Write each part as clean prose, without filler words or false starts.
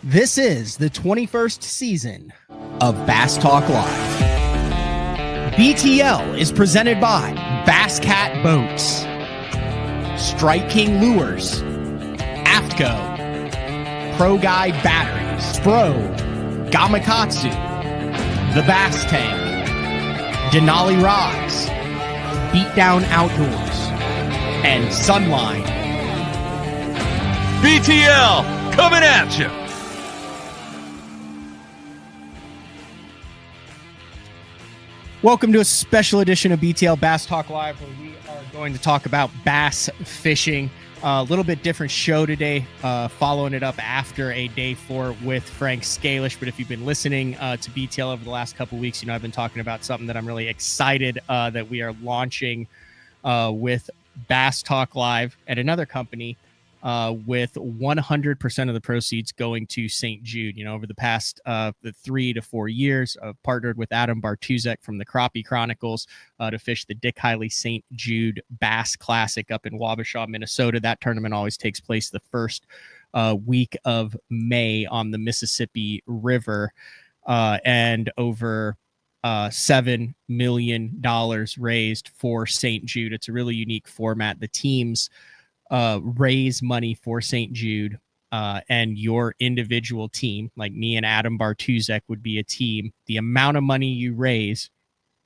This is the 21st season of Bass Talk Live. BTL is presented by Bass Cat Boats, Strike King Lures, AFTCO, Pro Guide Batteries, Spro, Gamakatsu, The Bass Tank, Denali Rods, Beatdown Outdoors, and Sunline. BTL coming at you. Welcome to a special edition of BTL Bass Talk Live, where we are going to talk about bass fishing. A little bit different show today, following it up after a day 4 with Frank Scalish. But if you've been listening to BTL over the last couple of weeks, you know I've been talking about something that I'm really excited that we are launching with Bass Talk Live at another company. With 100% of the proceeds going to St. Jude. You know, over the past 3 to 4 years, I've partnered with Adam Bartuzek from the Crappie Chronicles to fish the Dick Hiley St. Jude Bass Classic up in Wabasha, Minnesota. That tournament always takes place the first week of May on the Mississippi River, and over $7 million raised for St. Jude. It's a really unique format. The teams raise money for St. Jude, and your individual team, like me and Adam Bartuzek, would be a team. The amount of money you raise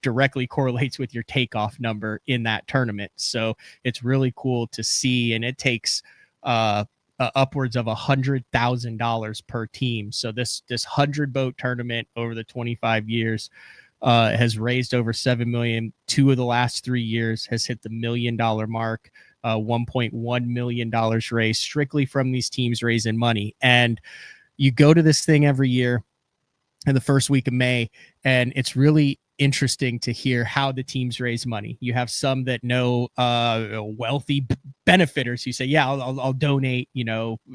directly correlates with your takeoff number in that tournament. So it's really cool to see, and it takes upwards of $100,000 per team. So this 100-boat tournament over the 25 years has raised over $7 million. 2 of the last 3 years has hit the $1 million mark. $1.1 million raised strictly from these teams raising money. And you go to this thing every year in the first week of May, and it's really interesting to hear how the teams raise money. You have some that know wealthy benefiters who say, yeah, I'll donate,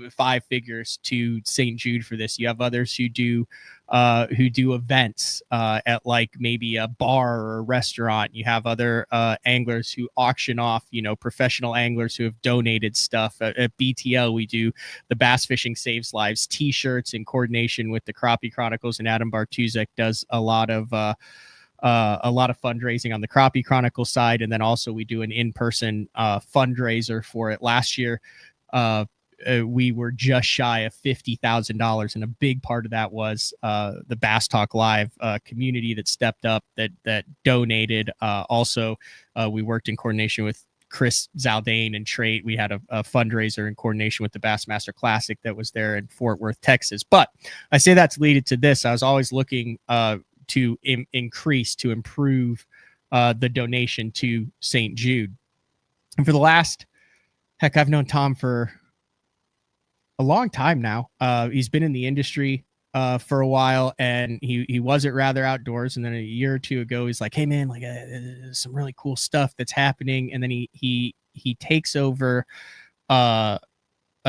5 figures to St. Jude for this. You have others who do events at like maybe a bar or a restaurant. You have other anglers who auction off, professional anglers who have donated stuff. At BTL, we do the Bass Fishing Saves Lives t-shirts in coordination with the Crappie Chronicles, and Adam Bartuzek does a lot of fundraising on the Crappie Chronicle side. And then also we do an in-person fundraiser for it. Last year, we were just shy of $50,000. And a big part of that was the Bass Talk Live community that stepped up, that donated. Also, we worked in coordination with Chris Zaldane and Trait. We had a fundraiser in coordination with the Bassmaster Classic that was there in Fort Worth, Texas. But I say that's leaded to this. I was always looking to improve the donation to St. Jude. And for the last, I've known Tom for a long time now. He's been in the industry for a while, and he wasn't rather outdoors. And then a year or two ago, he's like, hey man, like there's some really cool stuff that's happening. And then he takes over a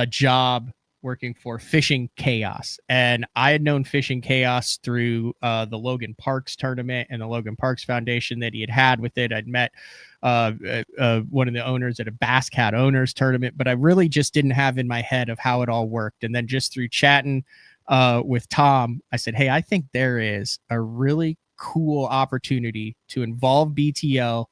job working for Fishing Chaos. And I had known Fishing Chaos through the Logan Parks tournament and the Logan Parks Foundation that he had with it. I'd met one of the owners at a Bass Cat owners tournament, but I really just didn't have in my head of how it all worked. And then just through chatting with Tom, I said, hey, I think there is a really cool opportunity to involve BTL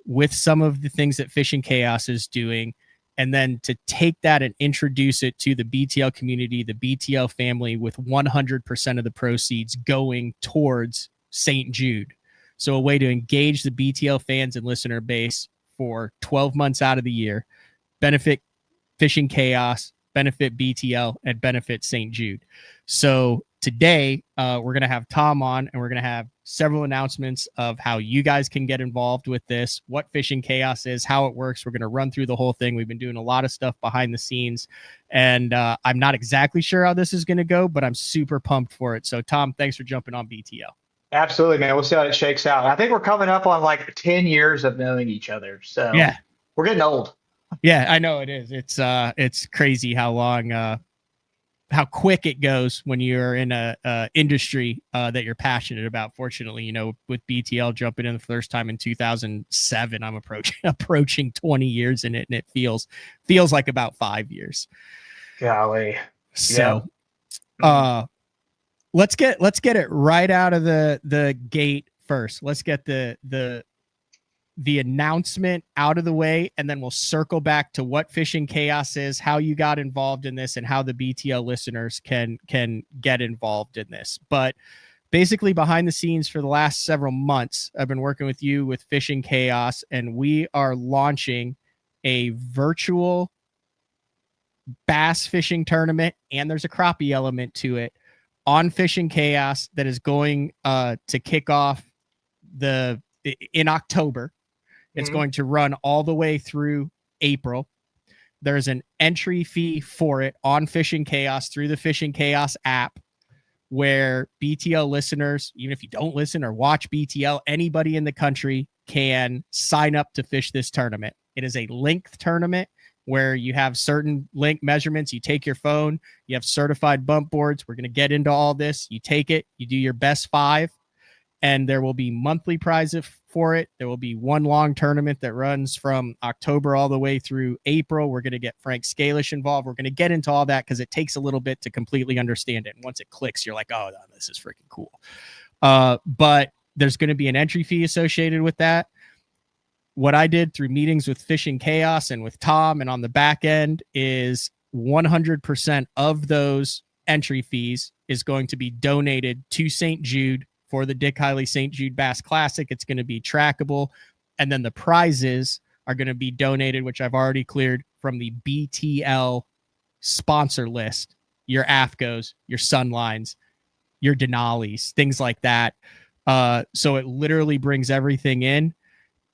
with some of the things that Fishing Chaos is doing, and then to take that and introduce it to the BTL community, the BTL family, with 100% of the proceeds going towards St. Jude. So a way to engage the BTL fans and listener base for 12 months out of the year, benefit Fishing Chaos, benefit BTL, and benefit St. Jude. So today we're going to have Tom on, and we're going to have several announcements of how you guys can get involved with this, what Fishing Chaos is, how it works. We're going to run through the whole thing. We've been doing a lot of stuff behind the scenes, and I'm not exactly sure how this is going to go, but I'm super pumped for it. So Tom, thanks for jumping on BTL. Absolutely, man. We'll see how it shakes out. I think we're coming up on like 10 years of knowing each other. So yeah, we're getting old. Yeah, I know it is. It's crazy how long, how quick it goes when you're in a industry that you're passionate about. Fortunately, with BTL jumping in the first time in 2007, I'm approaching 20 years in it, and it feels like about 5 years. Golly. So Let's get it right out of the gate first. Let's get the announcement out of the way, and then we'll circle back to what Fishing Chaos is, how you got involved in this, and how the BTL listeners can get involved in this. But basically, behind the scenes for the last several months, I've been working with you with Fishing Chaos, and we are launching a virtual bass fishing tournament, and there's a crappie element to it on Fishing Chaos that is going to kick off in October. It's going to run all the way through April. There's an entry fee for it on Fishing Chaos through the Fishing Chaos app, where BTL listeners, even if you don't listen or watch BTL, anybody in the country can sign up to fish this tournament. It is a length tournament where you have certain length measurements. You take your phone, you have certified bump boards. We're going to get into all this. You take it, you do your best 5, and there will be monthly prizes for it. There will be one long tournament that runs from October all the way through April. We're going to get Frank Scalish involved. We're going to get into all that because it takes a little bit to completely understand it. And once it clicks, you're like, oh, this is freaking cool. But there's going to be an entry fee associated with that. What I did through meetings with Fishing Chaos and with Tom and on the back end is 100% of those entry fees is going to be donated to St. Jude for the Dick Hiley St. Jude Bass Classic. It's going to be trackable. And then the prizes are going to be donated, which I've already cleared from the BTL sponsor list. Your AFCOs, your Sunlines, your Denali's, things like that. So it literally brings everything in.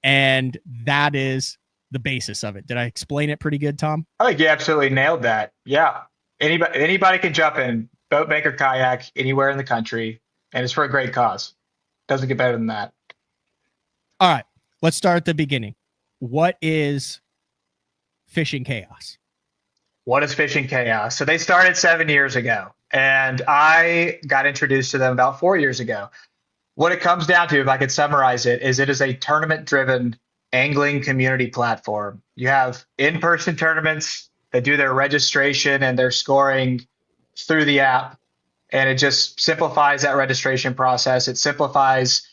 And that is the basis of it. Did I explain it pretty good, Tom? I think you absolutely nailed that. Yeah. Anybody can jump in, boat, bank, or kayak anywhere in the country. And it's for a great cause. Doesn't get better than that. All right. Let's start at the beginning. What is Fishing Chaos? What is Fishing Chaos? So they started 7 years ago, and I got introduced to them about 4 years ago. What it comes down to, if I could summarize it, is a tournament-driven angling community platform. You have in-person tournaments that do their registration and their scoring through the app. And it just simplifies that registration process. It simplifies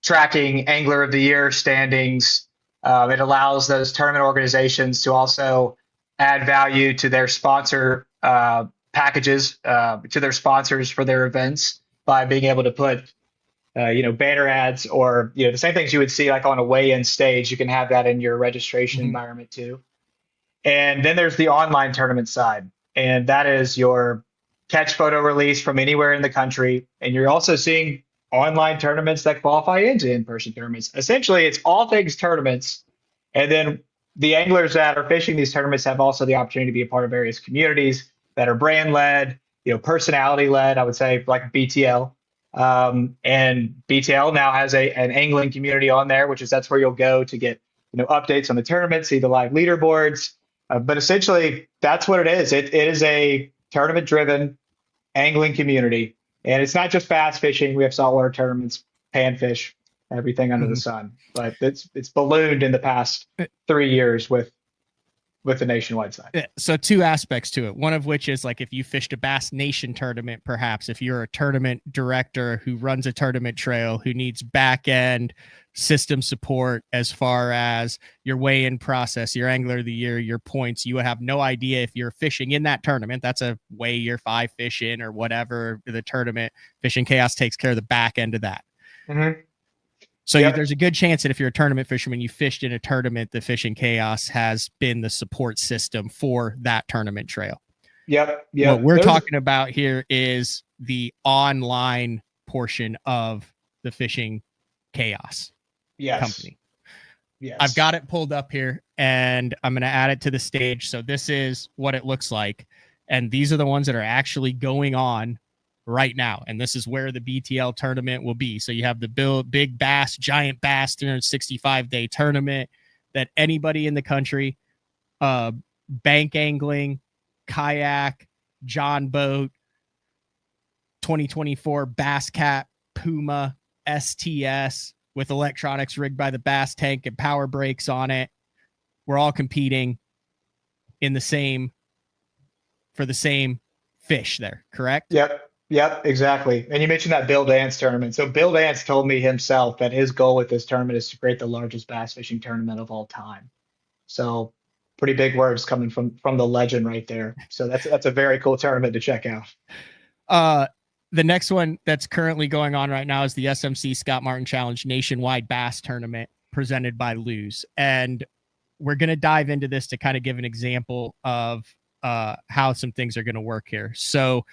tracking Angler of the Year standings. It allows those tournament organizations to also add value to their sponsor packages, to their sponsors for their events by being able to put, banner ads or, the same things you would see like on a weigh-in stage. You can have that in your registration environment too. And then there's the online tournament side, and that is your catch photo release from anywhere in the country. And you're also seeing online tournaments that qualify into in-person tournaments. Essentially, it's all things tournaments. And then the anglers that are fishing these tournaments have also the opportunity to be a part of various communities that are brand-led, personality-led, I would say, like BTL. And BTL now has an angling community on there, that's where you'll go to get updates on the tournament, see the live leaderboards. But essentially, that's what it is. It is a tournament-driven angling community, and it's not just bass fishing. We have saltwater tournaments, panfish, everything under the sun. But it's ballooned in the past 3 years with the nationwide side. So 2 aspects to it. One of which is like if you fished a Bass Nation tournament, perhaps if you're a tournament director who runs a tournament trail who needs back end system support as far as your weigh-in process, your Angler of the Year, your points, you have no idea if you're fishing in that tournament. That's a weigh your 5 fish in or whatever the tournament. Fishing Chaos takes care of the back end of that. So there's a good chance that if you're a tournament fisherman, you fished in a tournament, the Fishing Chaos has been the support system for that tournament trail. What we're talking about here is the online portion of the Fishing Chaos company. I've got it pulled up here, and I'm going to add it to the stage. So this is what it looks like. And these are the ones that are actually going on right now. And this is where the BTL tournament will be. So you have the Big Bass, Giant Bass 365-day tournament that anybody in the country, bank angling, kayak, John boat, 2024 Bass Cat, Puma, STS with electronics rigged by the Bass Tank and power brakes on it. We're all competing for the same fish there, correct? Yep. Yep. Exactly. And you mentioned that Bill Dance tournament. So Bill Dance told me himself that his goal with this tournament is to create the largest bass fishing tournament of all time. So pretty big words coming from the legend right there. So that's a very cool tournament to check out. The next one that's currently going on right now is the SMC Scott Martin Challenge Nationwide Bass Tournament presented by Lose. And we're going to dive into this to kind of give an example of how some things are going to work here. So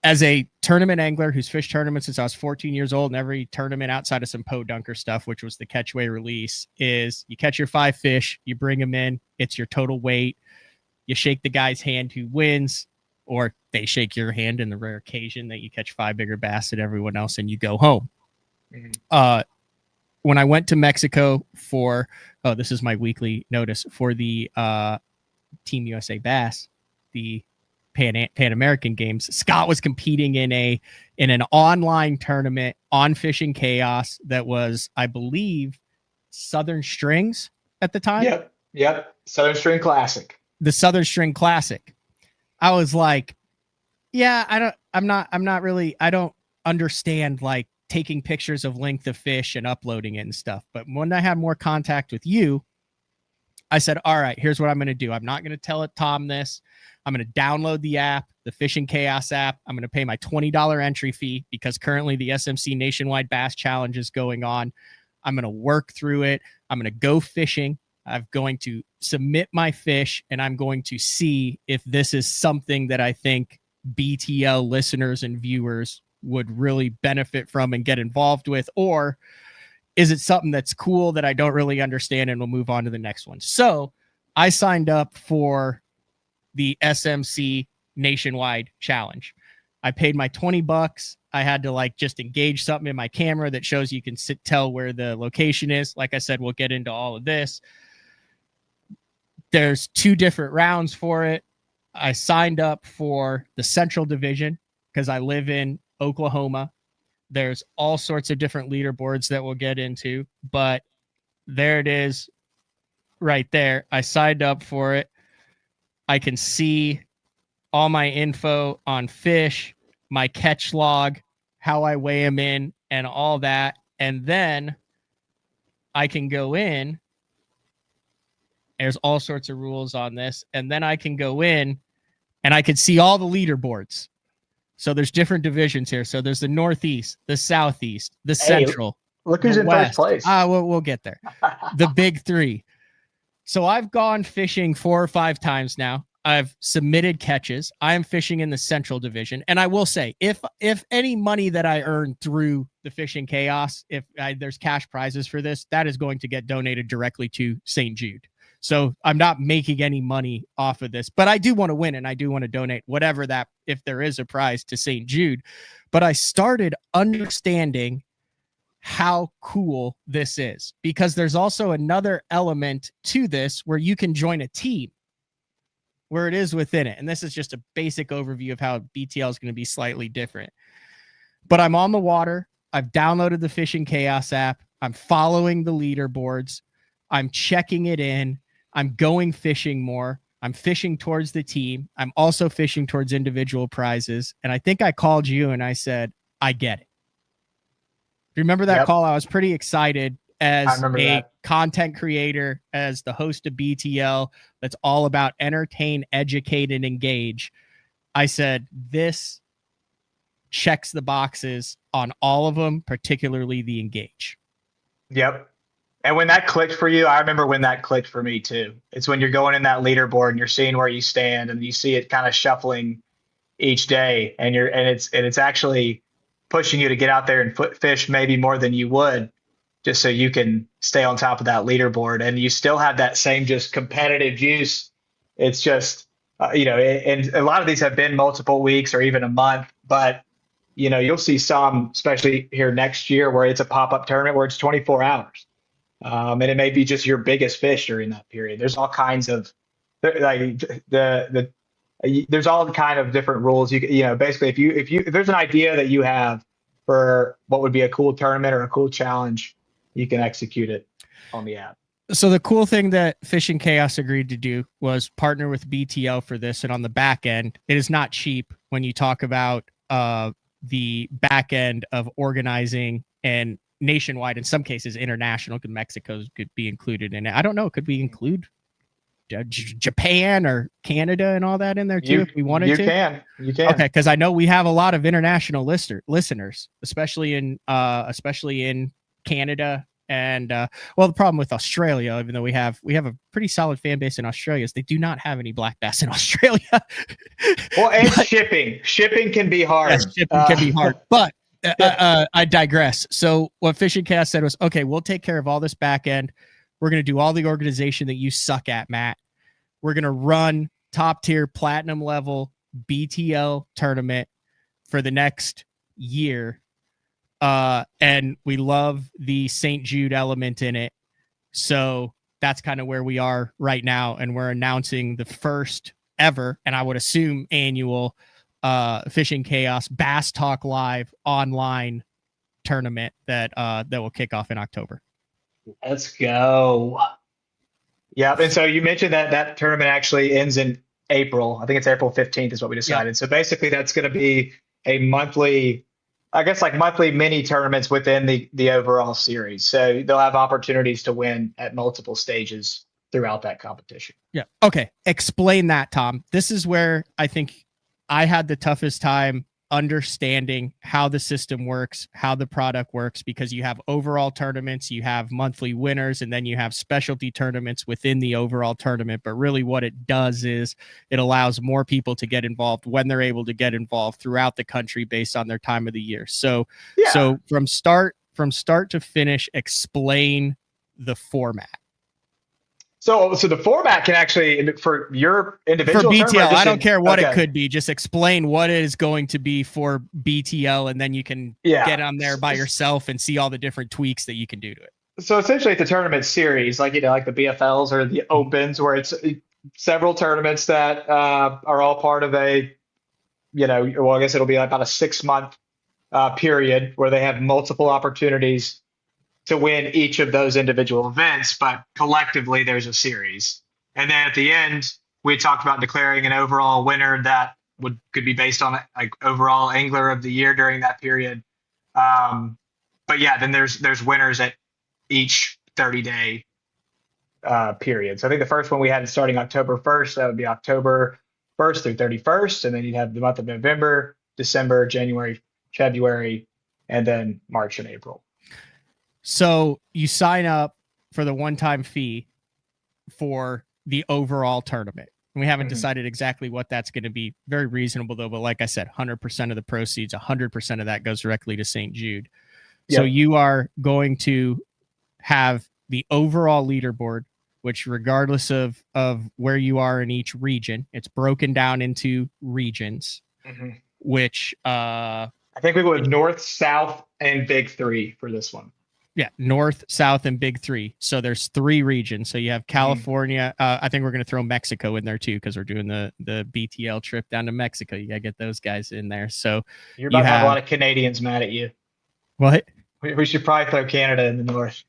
as a tournament angler who's fished tournaments since I was 14 years old, and every tournament outside of some podunker stuff, which was the catchway release, is you catch your 5 fish, you bring them in, it's your total weight, you shake the guy's hand who wins, or they shake your hand in the rare occasion that you catch 5 bigger bass than everyone else and you go home. Mm-hmm. When I went to Mexico for, this is my weekly notice, for the Team USA Bass, the Pan American Games, Scott was competing in an online tournament on Fishing Chaos that was, I believe, Southern Strings at the time. Yep. Southern String Classic. The Southern String Classic. I was like, yeah, I don't understand like taking pictures of length of fish and uploading it and stuff. But when I had more contact with you, I said, all right, here's what I'm going to do. I'm not going to tell Tom this. I'm going to download the app, the Fishing Chaos app. I'm going to pay my $20 entry fee because currently the SMC Nationwide Bass Challenge is going on. I'm going to work through it. I'm going to go fishing. I'm going to submit my fish, and I'm going to see if this is something that I think BTL listeners and viewers would really benefit from and get involved with, or is it something that's cool that I don't really understand and we'll move on to the next one. So I signed up for the SMC Nationwide Challenge. I paid my $20. I had to like just engage something in my camera that shows you can tell where the location is. Like I said, we'll get into all of this. There's 2 different rounds for it. I signed up for the Central Division because I live in Oklahoma. There's all sorts of different leaderboards that we'll get into, but there it is right there. I signed up for it. I can see all my info on fish, my catch log, how I weigh them in, and all that. And then I can go in. There's all sorts of rules on this. And then I can go in and I can see all the leaderboards. So there's different divisions here. So there's the Northeast, the Southeast, the Central. Look who's in West. first place. We'll get there. The big 3. So I've gone fishing 4 or 5 times now. I've submitted catches. I am fishing in the Central Division. And I will say, if any money that I earn through the Fishing Chaos, if there's cash prizes for this, that is going to get donated directly to St. Jude. So I'm not making any money off of this, but I do want to win and I do want to donate whatever that, if there is a prize, to St. Jude. But I started understanding how cool this is because there's also another element to this where you can join a team where it is within it. And this is just a basic overview of how BTL is going to be slightly different. But I'm on the water. I've downloaded the Fishing Chaos app. I'm following the leaderboards. I'm checking it in. I'm going fishing more. I'm fishing towards the team. I'm also fishing towards individual prizes. And I think I called you and I said, I get it. Remember that call? I was pretty excited as a content creator, as the host of BTL that's all about entertain, educate, and engage. I said, this checks the boxes on all of them, particularly the engage. Yep. And when that clicked for you, I remember when that clicked for me too. It's when you're going in that leaderboard and you're seeing where you stand and you see it kind of shuffling each day, and it's actually pushing you to get out there and fish maybe more than you would, just so you can stay on top of that leaderboard, and you still have that same just competitive juice. It's just and a lot of these have been multiple weeks or even a month, but you'll see some, especially here next year, where it's a pop-up tournament where it's 24 hours. And it may be just your biggest fish during that period. There's all kinds of there's all kind of different rules. Basically, if there's an idea that you have for what would be a cool tournament or a cool challenge, you can execute it on the app. So the cool thing that Fishing Chaos agreed to do was partner with BTL for this, and on the back end, it is not cheap when you talk about the back end of organizing and nationwide, in some cases international, because Mexico could be included in it. I don't know, could we include Japan or Canada and all that in there too if we wanted to? You can. Okay, because I know we have a lot of international listeners, especially in Canada. And well, the problem with Australia, even though we have a pretty solid fan base in Australia, is they do not have any black bass in Australia. Well, and shipping can be hard. Yes, shipping can be hard. But I digress. So what Fishing Chaos said was, okay, we'll take care of all this back end. We're going to do all the organization that you suck at, Matt. We're going to run top tier platinum level BTL tournament for the next year. And we love the St. Jude element in it. So that's kind of where we are right now. And we're announcing the first ever, and I would assume annual, Fishing Chaos Bass Talk Live online tournament that will kick off in October. Let's go. Yeah. And so you mentioned that tournament actually ends in April. I think it's April 15th is what we decided. Yep. So basically that's going to be a monthly mini tournaments within the overall series. So they'll have opportunities to win at multiple stages throughout that competition. Yeah. Okay. Explain that, Tom. This is where I think I had the toughest time understanding how the system works, how the product works, because you have overall tournaments, you have monthly winners, and then you have specialty tournaments within the overall tournament. But really what it does is it allows more people to get involved when they're able to get involved throughout the country based on their time of the year. So from start to finish, explain the format. So the format can actually, for your individual for BTL, I don't care what it could be. Just explain what it is going to be for BTL, and then you can get on there by yourself and see all the different tweaks that you can do to it. So essentially, it's a tournament series, like the BFLs or the Opens, where it's several tournaments that are all part of I guess it'll be about a 6-month period where they have multiple opportunities to win each of those individual events, but collectively there's a series. And then at the end, we talked about declaring an overall winner that could be based on like overall angler of the year during that period. But yeah, then there's winners at each 30-day period. So I think the first one we had starting October 1st, that would be October 1st through 31st. And then you'd have the month of November, December, January, February, and then March and April. So you sign up for the one-time fee for the overall tournament. We haven't decided exactly what that's going to be. Very reasonable, though. But like I said, 100% of the proceeds, 100% of that goes directly to St. Jude. Yep. So you are going to have the overall leaderboard, which regardless of where you are in each region, it's broken down into regions, which I think we go with North, South, and Big Three for this one. Yeah, North, South, and Big Three. So there's 3 regions. So you have California. I think we're going to throw Mexico in there too, because we're doing the BTL trip down to Mexico. You got to get those guys in there. So you're about to have a lot of Canadians mad at you. What? We should probably throw Canada in the North.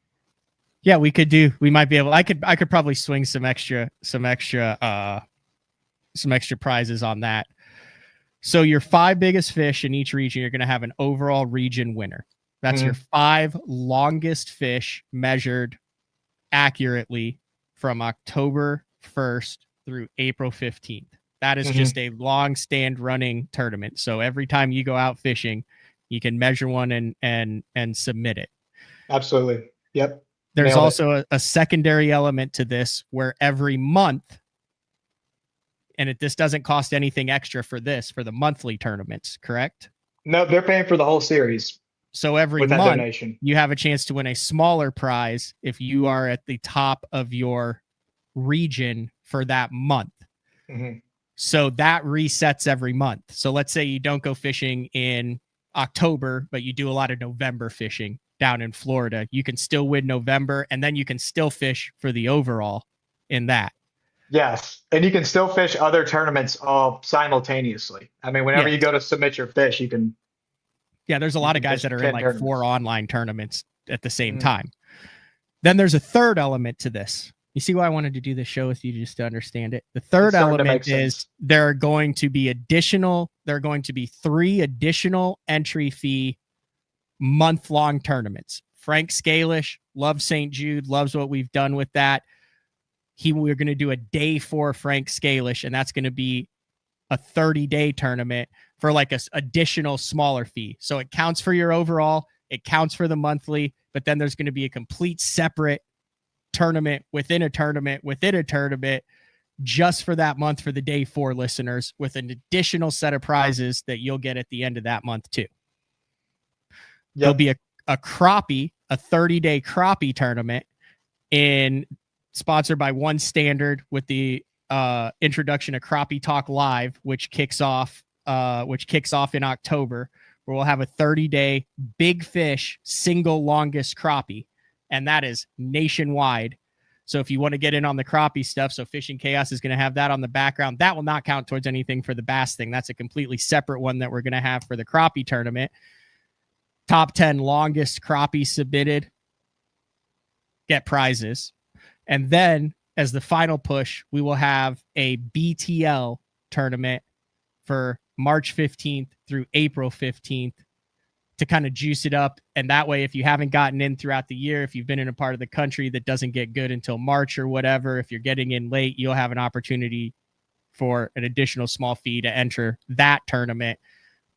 Yeah, we could do. We might be able. I could probably swing some extra prizes on that. So your 5 biggest fish in each region, you're going to have an overall region winner. That's your 5 longest fish measured accurately from October 1st through April 15th. That is just a long stand running tournament. So every time you go out fishing, you can measure one and submit it. Absolutely. Yep. There's also a secondary element to this where every month, and this doesn't cost anything extra for the monthly tournaments, correct? No, they're paying for the whole series. So every month you have a chance to win a smaller prize if you are at the top of your region for that month. So that resets every month. So let's say you don't go fishing in October, but you do a lot of November fishing down in Florida. You can still win November, and then you can still fish for the overall in that. Yes. And you can still fish other tournaments all simultaneously. I mean, whenever you go to submit your fish, you can. Yeah, there's a lot of guys that are in like 4 online tournaments at the same time. Then there's a third element to this. You see why I wanted to do this show with you, just to understand it. The third element is there are going to be 3 additional entry fee month-long tournaments. Frank Scalish loves St. Jude, loves what we've done with that. We're going to do a day for Frank Scalish, and that's going to be a 30-day tournament for like a additional smaller fee. So it counts for your overall, it counts for the monthly, but then there's going to be a complete separate tournament within a tournament within a tournament just for that month for the day 4 listeners, with an additional set of prizes that you'll get at the end of that month too. There'll be a crappie, a 30-day crappie tournament sponsored by One Standard with the introduction of Crappie Talk Live, which kicks off in October, where we'll have a 30-day big fish single longest crappie, and that is nationwide. So if you want to get in on the crappie stuff, so Fishing Chaos is going to have that on the background. That will not count towards anything for the bass thing. That's a completely separate one that we're going to have for the crappie tournament. Top 10 longest crappie submitted get prizes. And then as the final push, we will have a BTL tournament for March 15th through April 15th to kind of juice it up. And that way, if you haven't gotten in throughout the year, if you've been in a part of the country that doesn't get good until March or whatever, if you're getting in late, you'll have an opportunity for an additional small fee to enter that tournament,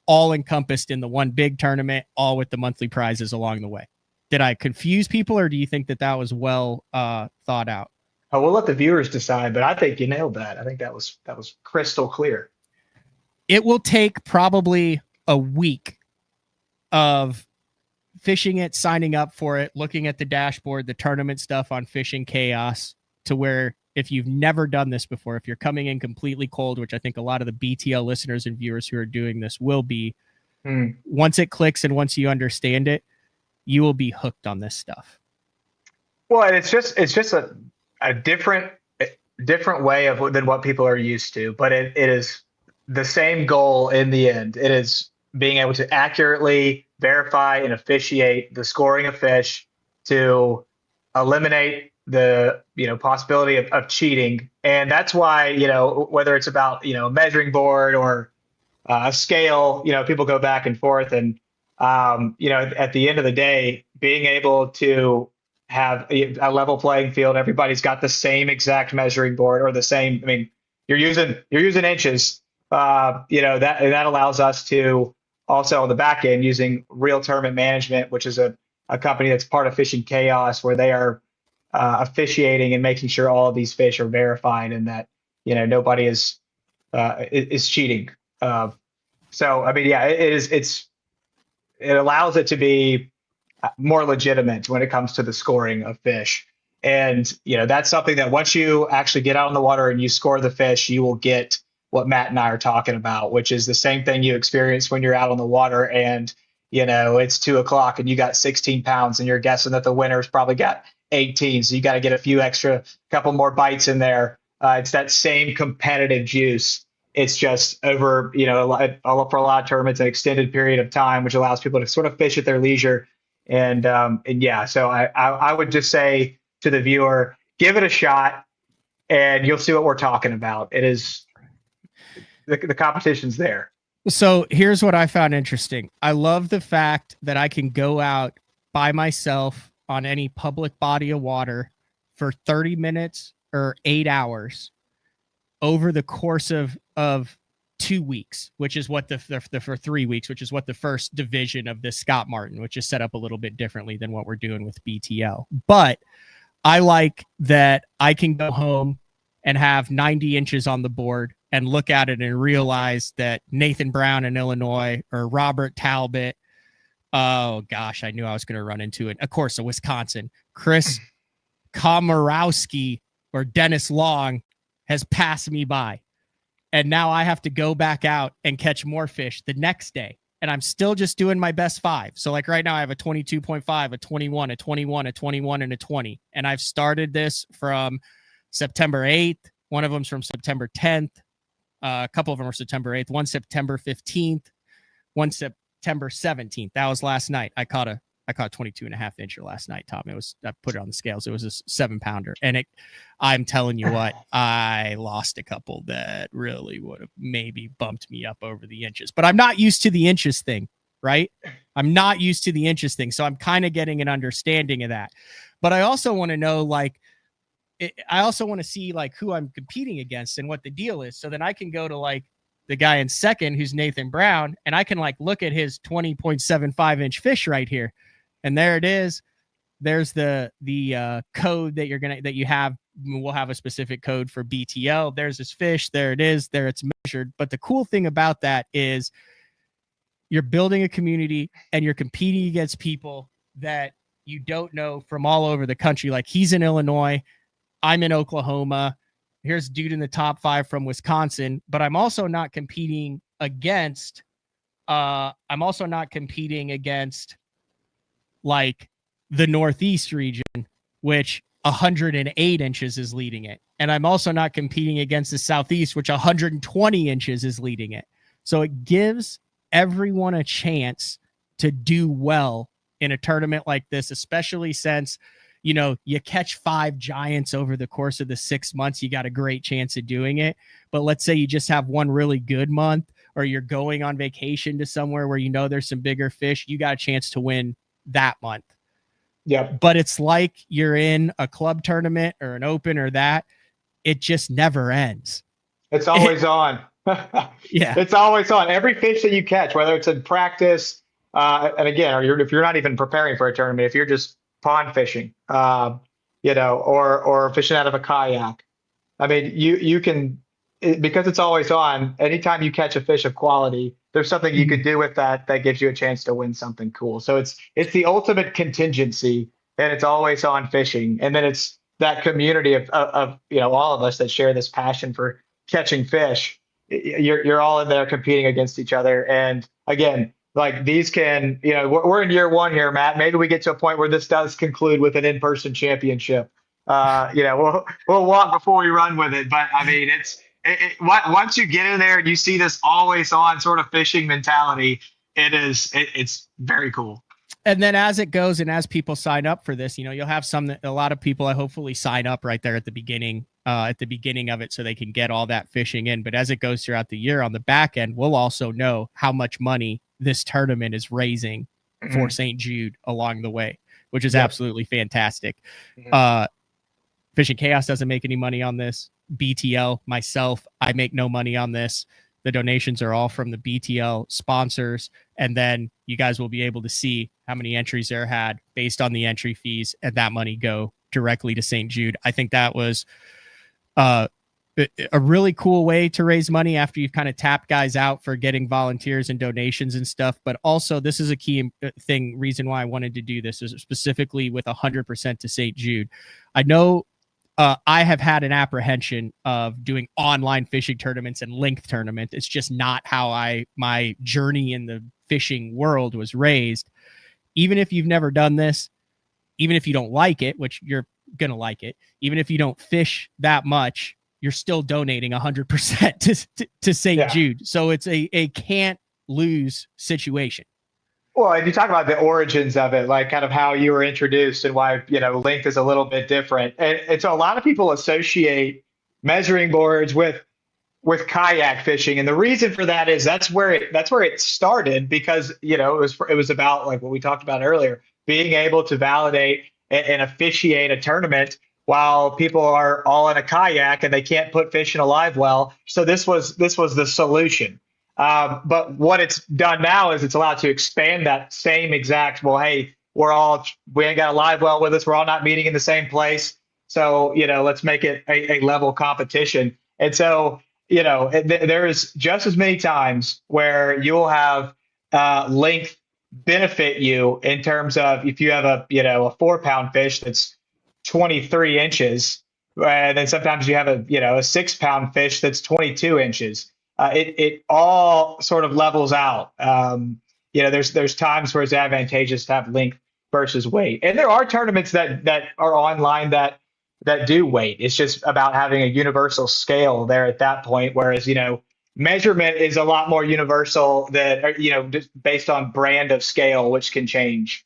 all encompassed in the one big tournament, all with the monthly prizes along the way. Did I confuse people, or do you think that was well thought out? Oh, we'll let the viewers decide, but I think you nailed that. I think that was crystal clear. It will take probably a week of fishing it, signing up for it, looking at the dashboard, the tournament stuff on Fishing Chaos, to where if you've never done this before, if you're coming in completely cold, which I think a lot of the BTL listeners and viewers who are doing this will be, once it clicks and once you understand it, you will be hooked on this stuff. Well, and it's just a different way than what people are used to, but it is the same goal in the end. It is being able to accurately verify and officiate the scoring of fish to eliminate the possibility of cheating. And that's why, whether it's about a measuring board or a scale, people go back and forth, and at the end of the day, being able to have a level playing field, everybody's got the same exact measuring board or the same. I mean, you're using inches. That allows us to also on the back end using Real Tournament Management, which is a company that's part of Fishing Chaos, where they are officiating and making sure all of these fish are verified and that nobody is cheating. So I mean, yeah, it allows it to be more legitimate when it comes to the scoring of fish. And that's something that once you actually get out on the water and you score the fish, you will get what Matt and I are talking about, which is the same thing you experience when you're out on the water and it's 2:00 and you got 16 pounds and you're guessing that the winner's probably got 18. So you got to get a few couple more bites in there. It's that same competitive juice. It's just over, for a lot of tournaments, an extended period of time, which allows people to sort of fish at their leisure. And yeah, so I would just say to the viewer, give it a shot and you'll see what we're talking about. It is the competition's there. So here's what I found interesting. I love the fact that I can go out by myself on any public body of water for 30 minutes or 8 hours over the course of 2 weeks, which is what for 3 weeks, which is what the first division of this Scott Martin, which is set up a little bit differently than what we're doing with BTL. But I like that I can go home and have 90 inches on the board and look at it and realize that Nathan Brown in Illinois or Robert Talbot, oh gosh, I knew I was going to run into it. Of course, a Wisconsin, Chris Komorowski or Dennis Long has passed me by. And now I have to go back out and catch more fish the next day. And I'm still just doing my best 5. So like right now I have a 22.5, a 21, a 21, a 21, and a 20. And I've started this from September 8th. One of them's from September 10th. A couple of them are September 8th. One September 15th. One September 17th. That was last night. I caught a I caught a 22.5 incher last night, Tom. I put it on the scales. It was a 7-pounder. And I'm telling you what, I lost a couple that really would have maybe bumped me up over the inches, but I'm not used to the inches thing, right? I'm not used to the inches thing. So I'm kind of getting an understanding of that. But I also want to know, like, I also want to see like who I'm competing against and what the deal is. So then I can go to like the guy in second, who's Nathan Brown, and I can like look at his 20.75-inch fish right here. And there it is. There's the code that you have. We'll have a specific code for BTL. There's this fish. There it is. There it's measured. But the cool thing about that is you're building a community and you're competing against people that you don't know from all over the country. Like he's in Illinois. I'm in Oklahoma. Here's dude in the top 5 from Wisconsin, but I'm also not competing against like the Northeast region, which 108 inches is leading it. And I'm also not competing against the Southeast, which 120 inches is leading it. So it gives everyone a chance to do well in a tournament like this, especially since you catch 5 giants over the course of the 6 months, you got a great chance of doing it. But let's say you just have one really good month, or you're going on vacation to somewhere where there's some bigger fish, you got a chance to win that month. Yeah. But it's like you're in a club tournament or an open or that. It just never ends. It's always on. Yeah. It's always on. Every fish that you catch, whether it's in practice, and again, or if you're not even preparing for a tournament, if you're just pond fishing, or fishing out of a kayak. I mean, you can, because it's always on, anytime you catch a fish of quality, there's something you could do with that gives you a chance to win something cool. So it's the ultimate contingency, and it's always on fishing. And then it's that community of all of us that share this passion for catching fish. You're all in there competing against each other. And again, like these can, we're in year 1 here, Matt. Maybe we get to a point where this does conclude with an in-person championship. We'll walk before we run with it. But I mean, once you get in there and you see this always on sort of fishing mentality, it's very cool. And then as it goes and as people sign up for this, you'll have a lot of people I hopefully sign up right there at the beginning of it so they can get all that fishing in. But as it goes throughout the year on the back end, we'll also know how much money this tournament is raising for St. Jude along the way, which is absolutely fantastic. Fishing Chaos doesn't make any money on this. BTL, myself, I make no money on this. The donations are all from the BTL sponsors. And then you guys will be able to see how many entries there had based on the entry fees, and that money go directly to St. Jude. I think that was a really cool way to raise money after you've kind of tapped guys out for getting volunteers and donations and stuff. But also, this is a key reason why I wanted to do this, is specifically with 100% to St. Jude. I know I have had an apprehension of doing online fishing tournaments and length tournament. It's just not how my journey in the fishing world was raised. Even if you've never done this, even if you don't like it, which you're going to like it, even if you don't fish that much, you're still donating 100% to St. Jude. So it's a can't lose situation. Well, and you talk about the origins of it, like kind of how you were introduced and why, length is a little bit different. And so a lot of people associate measuring boards with kayak fishing. And the reason for that is that's where it started, because, it was about, like what we talked about earlier, being able to validate and officiate a tournament while people are all in a kayak and they can't put fish in a live well. So this was the solution. But what it's done now is it's allowed to expand that same exact, well, hey, we ain't got a live well with us. We're all not meeting in the same place. So, let's make it a level competition. And so, there's just as many times where you'll have length benefit you in terms of if you have a 4-pound fish that's 23 inches, and then sometimes you have a 6-pound fish that's 22 inches. It all sort of levels out. There's times where it's advantageous to have length versus weight, and there are tournaments that are online that do weight. It's just about having a universal scale there at that point. Whereas measurement is a lot more universal just based on brand of scale, which can change.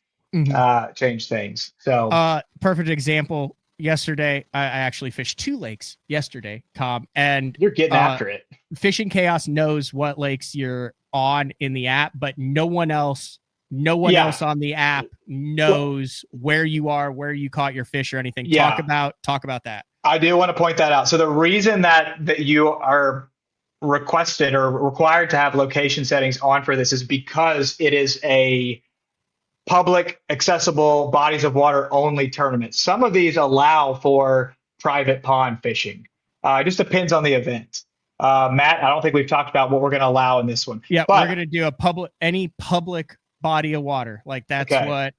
change things. So perfect example. Yesterday, I actually fished 2 lakes yesterday, Tom, and you're getting after it. Fishing Chaos knows what lakes you're on in the app, but no one else on the app knows where you are, where you caught your fish or anything. Talk about that. I do want to point that out. So the reason that you are requested or required to have location settings on for this is because it is a public accessible bodies of water only tournament. Some of these allow for private pond fishing. It just depends on the event. Matt, I don't think we've talked about what we're going to allow in this one. Yeah, we're going to do any public body of water. Like that's what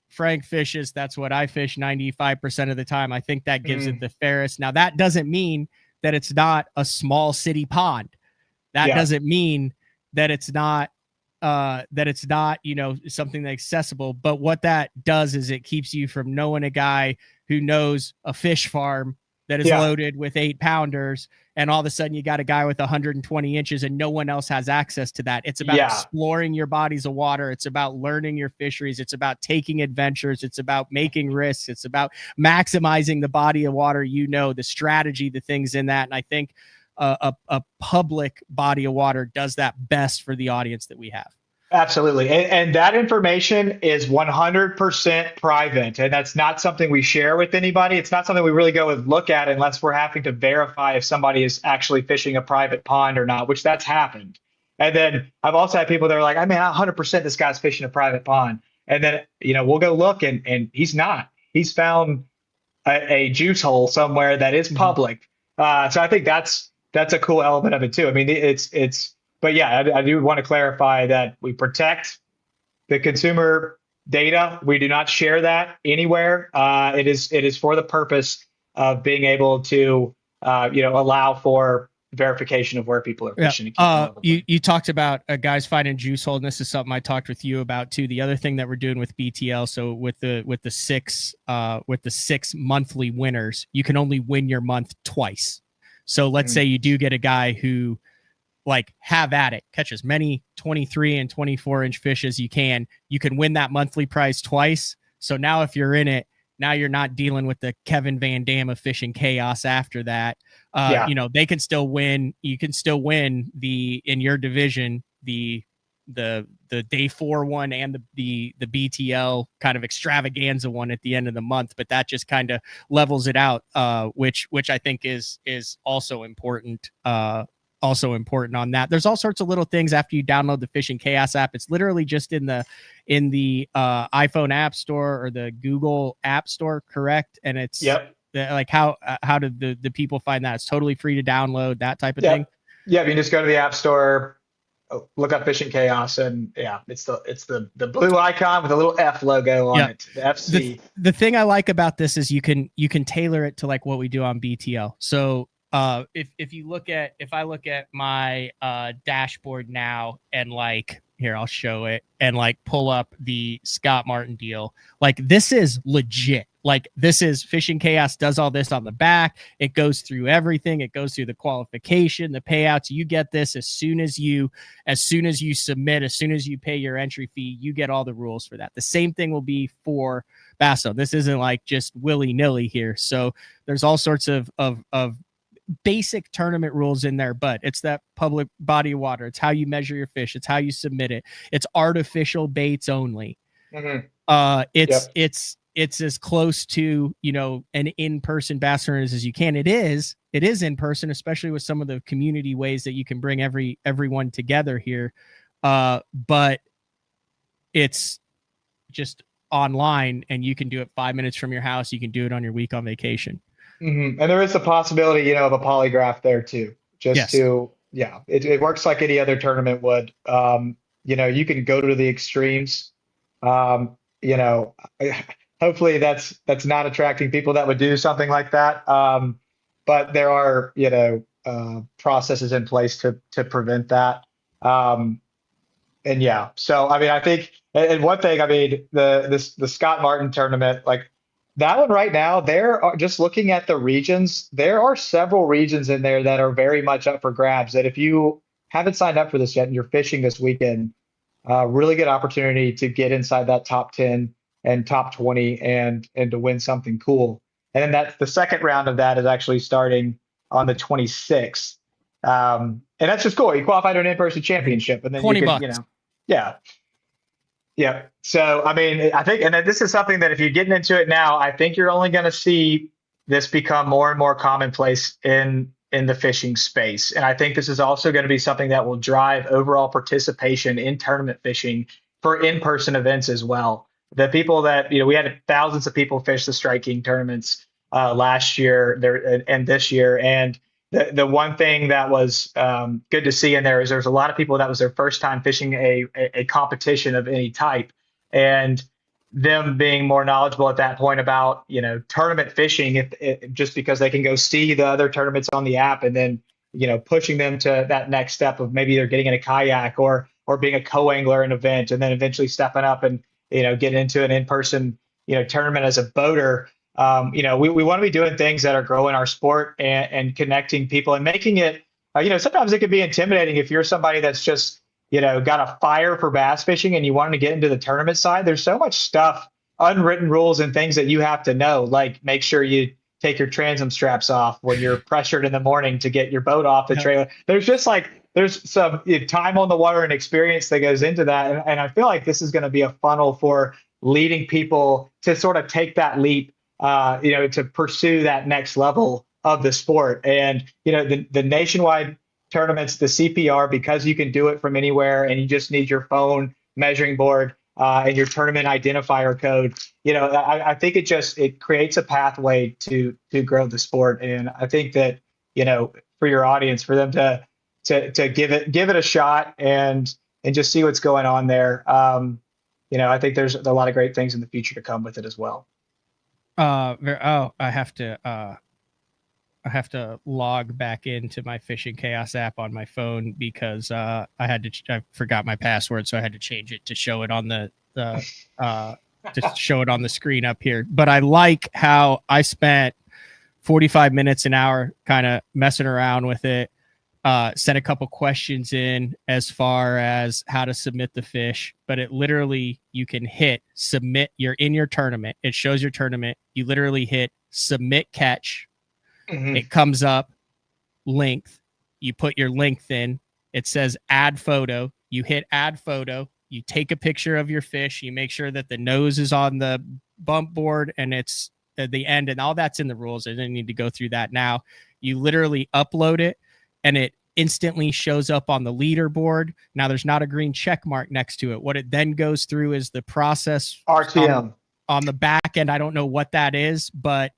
Frank fishes. That's what I fish 95% of the time. I think that gives it the fairest. Now that doesn't mean that it's not a small city pond. That doesn't mean that it's not something that's accessible. But what that does is it keeps you from knowing a guy who knows a fish farm that is loaded with 8-pounders, and all of a sudden you got a guy with 120 inches and no one else has access to that. It's about exploring your bodies of water. It's about learning your fisheries. It's about taking adventures. It's about making risks. It's about maximizing the body of water, the strategy, the things in that. And I think a public body of water does that best for the audience that we have. Absolutely. And that information is 100% private. And that's not something we share with anybody. It's not something we really go and look at unless we're having to verify if somebody is actually fishing a private pond or not, which that's happened. And then I've also had people that are like, I mean, 100% this guy's fishing a private pond. And then, we'll go look and he's not. He's found a juice hole somewhere that is public. So I think that's a cool element of it too. I mean, but yeah, I do want to clarify that we protect the consumer data. We do not share that anywhere. It is for the purpose of being able to, allow for verification of where people are fishing. You talked about guys finding juice hole, and this is something I talked with you about too. The other thing that we're doing with BTL, so with the 6 monthly winners, you can only win your month twice. So let's say you do get a guy who have at it, catch as many 23 and 24 inch fish as you can win that monthly prize twice. So now if you're in it, now you're not dealing with the Kevin Van Dam of Fishing Chaos after that. They can still win. You can still win in your division, the day 4 one and the BTL kind of extravaganza one at the end of the month, but that just kind of levels it out, which I think is also important. Also important on that. There's all sorts of little things after you download the Fishing Chaos app. It's literally just in the iPhone App Store or the Google App Store, correct? And it's how do the people find that? It's totally free to download, that type of thing. Yeah, you can just go to the App Store, look up Fishing Chaos, and it's the blue icon with a little F logo on it. The FC. The thing I like about this is you can tailor it to what we do on BTL. So if I look at my dashboard now and here, I'll show it and pull up the Scott Martin deal. This is legit. This is Fishing Chaos does all this on the back. It goes through everything. It goes through the qualification, the payouts. You get this as soon as you submit, as soon as you pay your entry fee, you get all the rules for that. The same thing will be for Basso. This isn't just willy-nilly here. So there's all sorts of basic tournament rules in there, but it's that public body of water. It's how you measure your fish. It's how you submit it. It's artificial baits only. It's as close to an in-person bass tournament as you can. It is in person, especially with some of the community ways that you can bring everyone together here, but it's just online, and you can do it 5 minutes from your house. You can do it on your week on vacation. And there is the possibility, of a polygraph there too. It works like any other tournament would. You can go to the extremes. Hopefully that's not attracting people that would do something like that. But there are, processes in place to prevent that. So I mean, I think, and one thing, I mean, the Scott Martin tournament, that one right now, just looking at the regions, there are several regions in there that are very much up for grabs. That if you haven't signed up for this yet and you're fishing this weekend, Really good opportunity to get inside that top 10 and top 20 and to win something cool. And then that's the second round of that is actually starting on the 26th. And that's just cool. You qualify to an in-person championship, and then you could, $20. yeah, yeah. So, I mean, I think, and then this is something that if you're getting into it now, I think you're only going to see this become more and more commonplace in the fishing space. And I think this is also going to be something that will drive overall participation in tournament fishing for in-person events as well. The people that, we had thousands of people fish the Strike King tournaments last year there and this year. And the one thing that was good to see in there is there's a lot of people that was their first time fishing a competition of any type, and them being more knowledgeable at that point about tournament fishing, just because they can go see the other tournaments on the app, and then pushing them to that next step of maybe they're getting in a kayak or being a co-angler in an event, and then eventually stepping up and getting into an in-person tournament as a boater. We want to be doing things that are growing our sport and connecting people and making it, sometimes it can be intimidating if you're somebody that's just, got a fire for bass fishing and you want to get into the tournament side. There's so much stuff, unwritten rules and things that you have to know, like make sure you take your transom straps off when you're pressured in the morning to get your boat off the trailer. There's just there's some time on the water and experience that goes into that. And I feel like this is going to be a funnel for leading people to sort of take that leap, to pursue that next level of the sport. And, the nationwide tournaments, the CPR, because you can do it from anywhere and you just need your phone measuring board and your tournament identifier code. I think it creates a pathway to grow the sport. And I think that, for your audience, for them to give it a shot and just see what's going on there. I think there's a lot of great things in the future to come with it as well. I have to log back into my Fishing Chaos app on my phone because I forgot my password, so I had to change it to show it on to show it on the screen up here. But I like how I spent 45 minutes an hour kind of messing around with it. Sent a couple questions in as far as how to submit the fish, but it literally, you can hit submit. You're in your tournament. It shows your tournament. You literally hit submit catch. Mm-hmm. It comes up length. You put your length in. It says add photo. You hit add photo. You take a picture of your fish. You make sure that the nose is on the bump board and it's at the end, and all that's in the rules. I didn't need to go through that now. You literally upload it, and it instantly shows up on the leaderboard. Now there's not a green check mark next to it. What it then goes through is the process RTM on the back end. I don't know what that is, but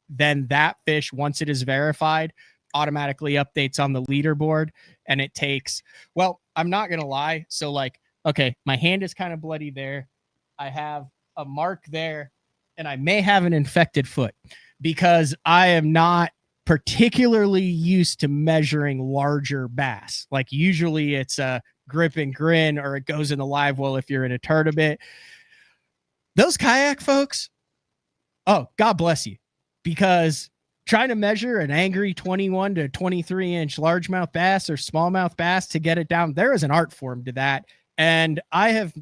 then that fish, once it is verified, automatically updates on the leaderboard. And it takes, well, I'm not going to lie. So okay, my hand is kind of bloody there. I have a mark there, and I may have an infected foot because I am not particularly used to measuring larger bass. Like usually it's a grip and grin, or it goes in the live well if you're in a tournament. Those kayak folks, oh, God bless you, because trying to measure an angry 21 to 23 inch largemouth bass or smallmouth bass to get it down, there is an art form to that. And I have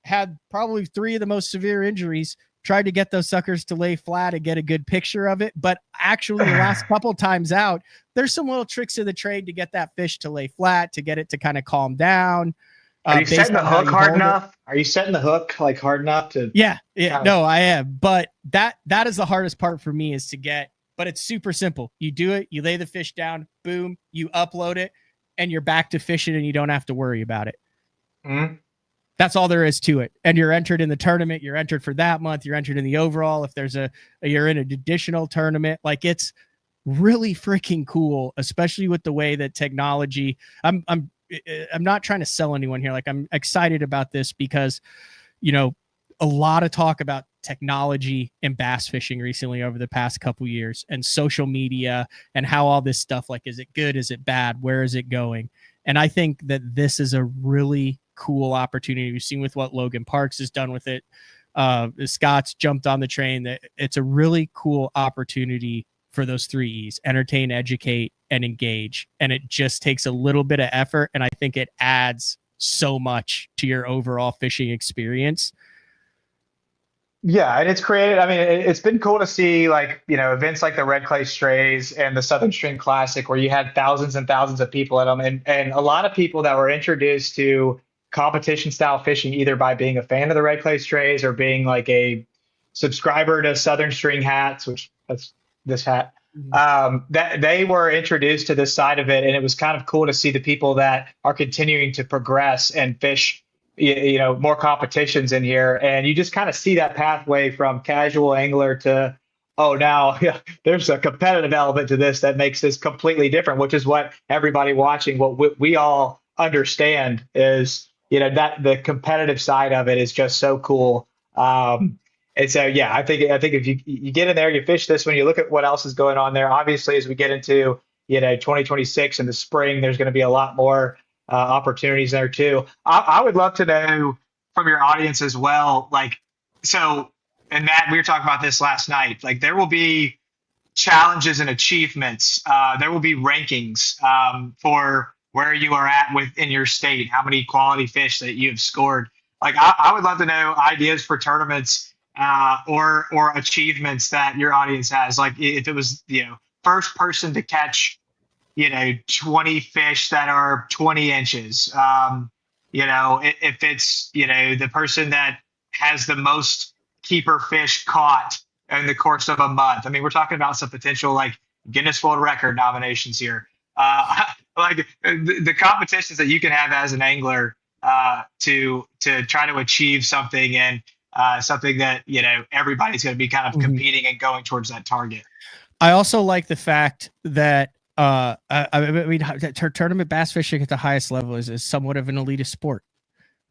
had probably 3 of the most severe injuries, tried to get those suckers to lay flat and get a good picture of it. But actually the last couple times out, there's some little tricks of the trade to get that fish to lay flat, to get it to kind of calm down. Are you setting the hook hard enough? Are you setting the hook hard enough to? Yeah. No, I am. But that is the hardest part for me, is to get, but it's super simple. You do it, you lay the fish down, boom, you upload it, and you're back to fishing, and you don't have to worry about it. Mm-hmm. That's all there is to it. And you're entered in the tournament. You're entered for that month. You're entered in the overall. If there's you're in an additional tournament, it's really freaking cool, especially with the way that technology, I'm not trying to sell anyone here. I'm excited about this because, a lot of talk about technology and bass fishing recently over the past couple years, and social media, and how all this stuff, is it good? Is it bad? Where is it going? And I think that this is a really cool opportunity. We've seen with what Logan Parks has done with it. Scott's jumped on the train. That it's a really cool opportunity for those 3 E's: entertain, educate, and engage. And it just takes a little bit of effort. And I think it adds so much to your overall fishing experience. Yeah, and it's created. I mean, it's been cool to see like events like the Red Clay Strays and the Southern String Classic, where you had thousands and thousands of people at them, and a lot of people that were introduced to competition style fishing either by being a fan of the Red Clay Strays or being like a subscriber to Southern String Hats, which that's this hat. That they were introduced to this side of it, and it was kind of cool to see the people that are continuing to progress and fish more competitions in here, and you just kind of see that pathway from casual angler to, oh, now yeah, there's a competitive element to this that makes this completely different, which is what everybody watching, what we all understand is, that the competitive side of it is just so cool. And so, yeah, I think if you get in there, you fish this one, you look at what else is going on there. Obviously, as we get into 2026 in the spring, there's going to be a lot more opportunities there too. I would love to know from your audience as well, like, so, and Matt, we were talking about this last night, like there will be challenges and achievements. There will be rankings for where you are at within your state, how many quality fish that you've scored. Like I would love to know ideas for tournaments or achievements that your audience has. Like if it was, first person to catch 20 fish that are 20 inches. If it's, the person that has the most keeper fish caught in the course of a month. I mean, we're talking about some potential like Guinness World Record nominations here. Like the competitions that you can have as an angler to try to achieve something and something that, everybody's going to be kind of competing and going towards that target. I also like the fact that I mean, tournament bass fishing at the highest level is somewhat of an elitist sport.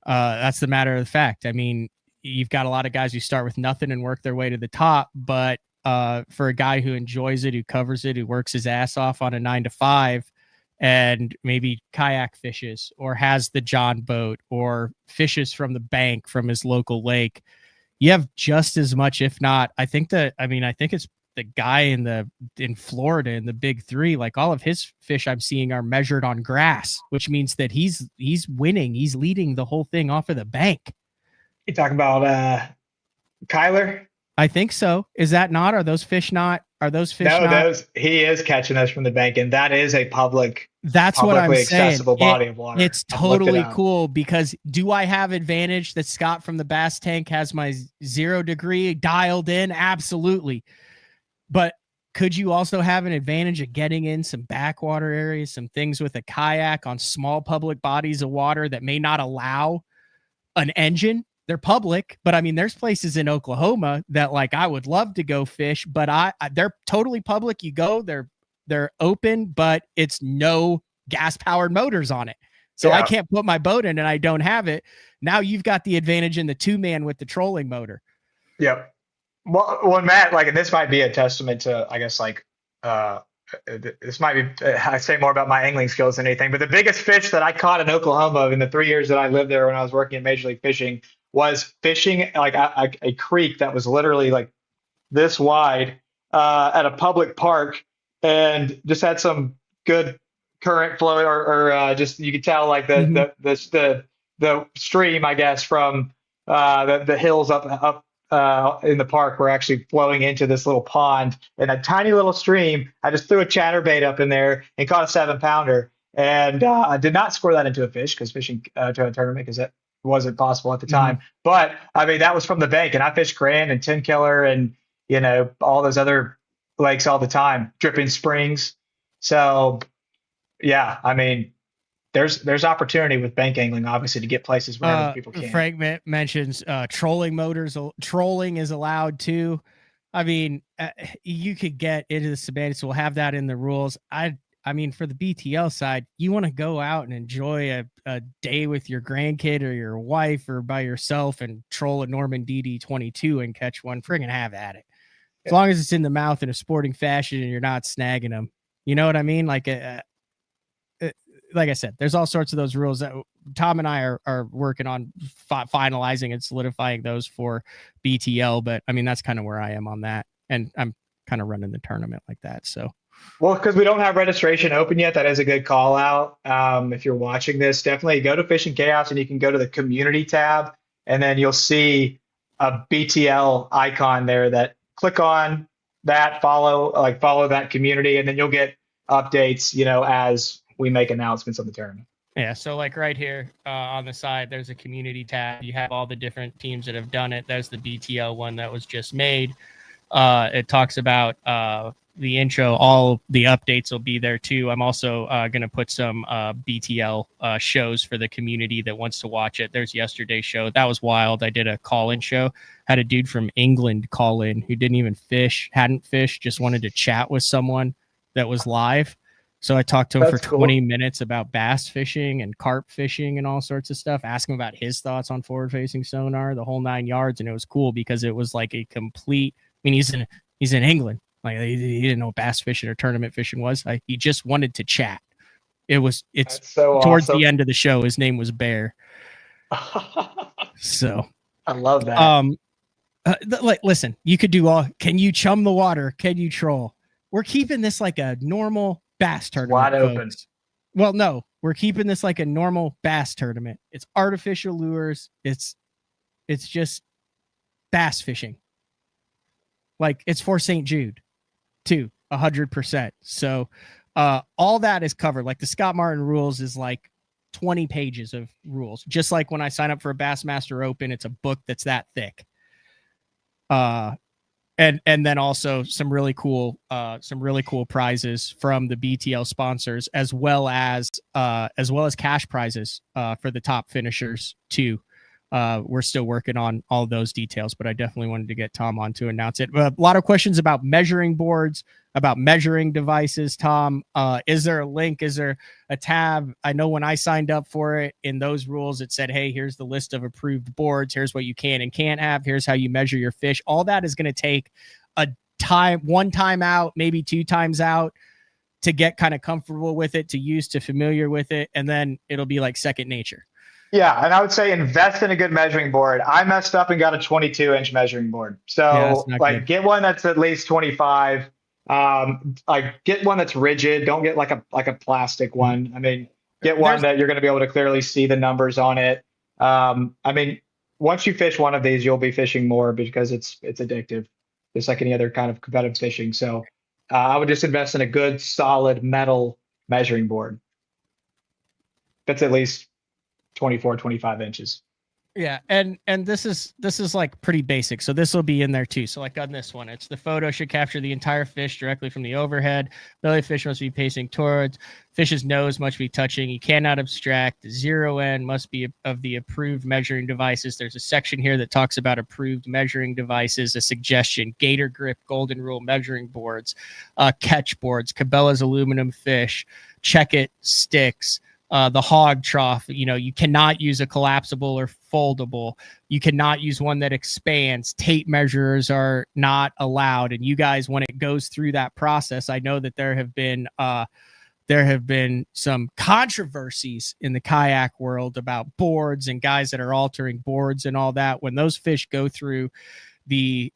That's the matter of the fact. I mean, you've got a lot of guys who start with nothing and work their way to the top, but for a guy who enjoys it, who covers it, who works his ass off on a 9 to 5 and maybe kayak fishes or has the John boat or fishes from the bank from his local lake, you have just as much, if not, I think it's the guy in Florida in the big 3, like all of his fish I'm seeing are measured on grass, which means that he's winning. He's leading the whole thing off of the bank. You talking about Kyler? I think so. Is that not? Are those fish not? No, he is catching those from the bank, and that is a that's what I'm saying. Accessible body of water. It's totally cool because do I have advantage that Scott from the Bass Tank has my 0 degree dialed in? Absolutely. But could you also have an advantage of getting in some backwater areas, some things with a kayak on small public bodies of water that may not allow an engine? They're public, but I mean, there's places in Oklahoma that like I would love to go fish, but they're totally public. You go, they're open, but it's no gas powered motors on it. So I can't put my boat in and I don't have it. Now you've got the advantage in the 2-man with the trolling motor. Yep. Well, Matt, like, and this might be a testament to, I guess, like, this might be, I say more about my angling skills than anything, but the biggest fish that I caught in Oklahoma in the 3 years that I lived there when I was working at Major League Fishing was fishing like a creek that was literally like this wide at a public park and just had some good current flow or just, you could tell like the stream, I guess, from the hills up in the park were actually flowing into this little pond in a tiny little stream. I just threw a chatterbait up in there and caught a 7-pounder, and I did not score that into a fish because fishing to a tournament because it wasn't possible at the time. But I mean, that was from the bank, and I fished Grand and 10 Killer and all those other lakes all the time, Dripping Springs. So yeah, I mean, there's opportunity with bank angling, obviously, to get places where other people can't. Frank mentions trolling motors. Trolling is allowed too. I mean, you could get into the semantics. We'll have that in the rules. I mean, for the BTL side, you want to go out and enjoy a day with your grandkid or your wife or by yourself and troll a Norman DD22 and catch one, friggin' have at it. As long as it's in the mouth in a sporting fashion and you're not snagging them. You know what I mean? Like I said, there's all sorts of those rules that Tom and I are working on finalizing and solidifying those for BTL. But I mean, that's kind of where I am on that. And I'm kind of running the tournament like that. So Well, because we don't have registration open yet, that is a good call out. If you're watching this, definitely go to Fishing Chaos and you can go to the community tab, and then you'll see a BTL icon there that click on that, follow that community, and then you'll get updates, as we make announcements of the tournament. Yeah, so like right here on the side, there's a community tab. You have all the different teams that have done it. There's the BTL one that was just made. It talks about the intro. All the updates will be there too. I'm also going to put some BTL shows for the community that wants to watch it. There's yesterday's show. That was wild. I did a call-in show. Had a dude from England call in who didn't even fish, hadn't fished, just wanted to chat with someone that was live. So I talked to him for 20 minutes about bass fishing and carp fishing and all sorts of stuff, ask him about his thoughts on forward-facing sonar, the whole 9 yards. And it was cool because it was like a complete, I mean, he's in England. Like he didn't know what bass fishing or tournament fishing was. He just wanted to chat. It's so towards awesome. The end of the show, his name was Bear. So I love that. Listen, you could do all, can you chum the water? Can you troll? We're keeping this like a normal bass tournament. Wide open. Well, no, we're keeping this like a normal bass tournament. It's artificial lures. It's just bass fishing. Like it's for St. Jude too, 100%. So all that is covered. Like the Scott Martin rules is like 20 pages of rules. Just like when I sign up for a Bassmaster Open, it's a book that's that thick. And then also some really cool prizes from the BTL sponsors, as well as cash prizes for the top finishers too. We're still working on all those details, but I definitely wanted to get Tom on to announce it. A lot of questions about measuring boards, about measuring devices. Tom, is there a link? Is there a tab? I know when I signed up for it, in those rules, it said, hey, here's the list of approved boards. Here's what you can and can't have. Here's how you measure your fish. All that is going to take one time out, maybe 2 times out to get kind of comfortable with it, to use, to familiar with it. And then it'll be like second nature. Yeah, and I would say invest in a good measuring board. I messed up and got a 22-inch measuring board. So good. Get one that's at least 25. Get one that's rigid. Don't get like a plastic one. I mean, get one that you're going to be able to clearly see the numbers on it. I mean, once you fish one of these, you'll be fishing more because it's addictive, just like any other kind of competitive fishing. So I would just invest in a good, solid metal measuring board that's at least 24, 25 inches. Yeah. And this is like pretty basic. So this will be in there too. So like on this one, it's the photo should capture the entire fish directly from the overhead. Belly fish must be pacing towards. Fish's nose must be touching. You cannot abstract. The zero end must be of the approved measuring devices. There's a section here that talks about approved measuring devices, a suggestion, Gator Grip, Golden Rule measuring boards, catch boards, Cabela's aluminum fish, Check It sticks, the hog trough. You cannot use a collapsible or foldable. You cannot use one that expands. Tape measurers are not allowed. And you guys, when it goes through that process, I know that there have been some controversies in the kayak world about boards and guys that are altering boards and all that. When those fish go through the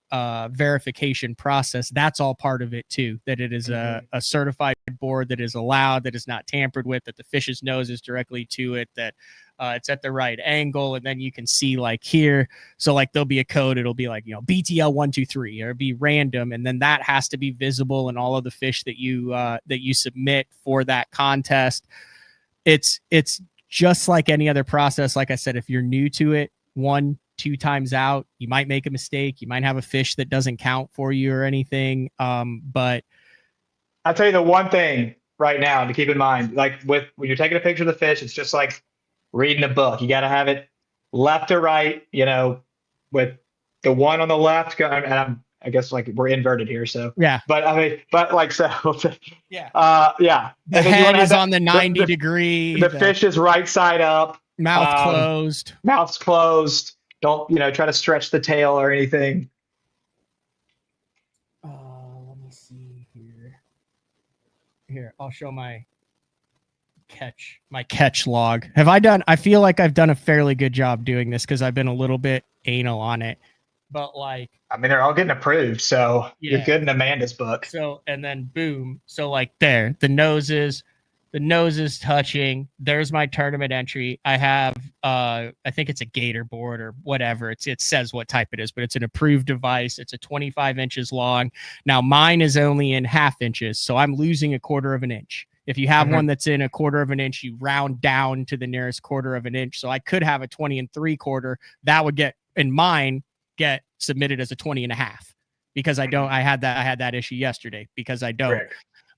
verification process, that's all part of it too, that it is a certified board that is allowed, that is not tampered with, that the fish's nose is directly to it, that it's at the right angle. And then you can see like here, so like there'll be a code, it'll be like, BTL 123, or be random. And then that has to be visible in all of the fish that you submit for that contest. It's just like any other process. Like I said, if you're new to it, 1-2 times out, you might make a mistake. You might have a fish that doesn't count for you or anything. But I'll tell you the one thing right now to keep in mind, like when you're taking a picture of the fish, it's just like reading a book. You got to have it left to right, with the one on the left going, and I guess like we're inverted here. So yeah, but yeah. Yeah. The head is on the 90 degree. The fish is right side up. Mouth closed. Mouth's closed. Don't, try to stretch the tail or anything. Let me see here. Here, I'll show my catch log. I feel like I've done a fairly good job doing this because I've been a little bit anal on it. but like, I mean, they're all getting approved, so you're yeah. good in Amanda's book. So, and then boom. So like there, the nose is touching. There's my tournament entry. I have, I think it's a gator board or whatever. It says what type it is, but it's an approved device. It's a 25 inches long. Now mine is only in half inches. So I'm losing a quarter of an inch. If you have one that's in a quarter of an inch, you round down to the nearest quarter of an inch. So I could have a 20 3/4. That would get in mine get submitted as a 20 1/2 because I don't, I had that issue yesterday because I don't.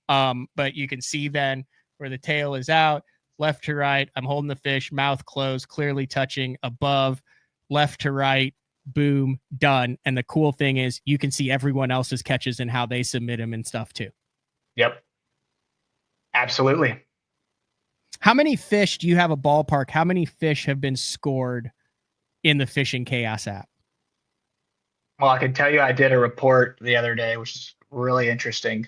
Correct. But you can see then where the tail is out, left to right. I'm holding the fish, mouth closed, clearly touching above, left to right, boom, done. And the cool thing is you can see everyone else's catches and how they submit them and stuff too. Yep. Absolutely. How many fish do you have a ballpark? How many fish have been scored in the Fishing Chaos app? Well, I can tell you I did a report the other day, which is really interesting,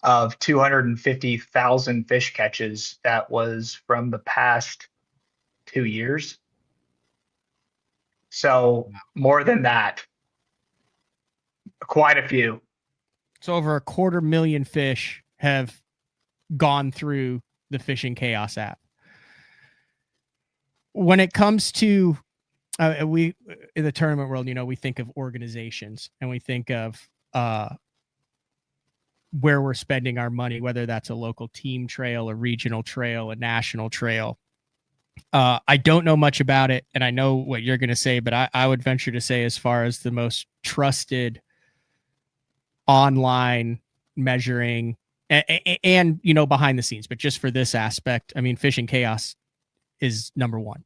of 250,000 fish catches. That was from the past 2 years. So more than that, quite a few. So over 250,000 fish have gone through the Fishing Chaos app. When it comes to we in the tournament world, we think of organizations and we think of where we're spending our money, whether that's a local team trail, a regional trail, a national trail. I don't know much about it, and I know what you're going to say, but I would venture to say, as far as the most trusted online measuring and behind the scenes, but just for this aspect, I mean, Fishing Chaos is number one.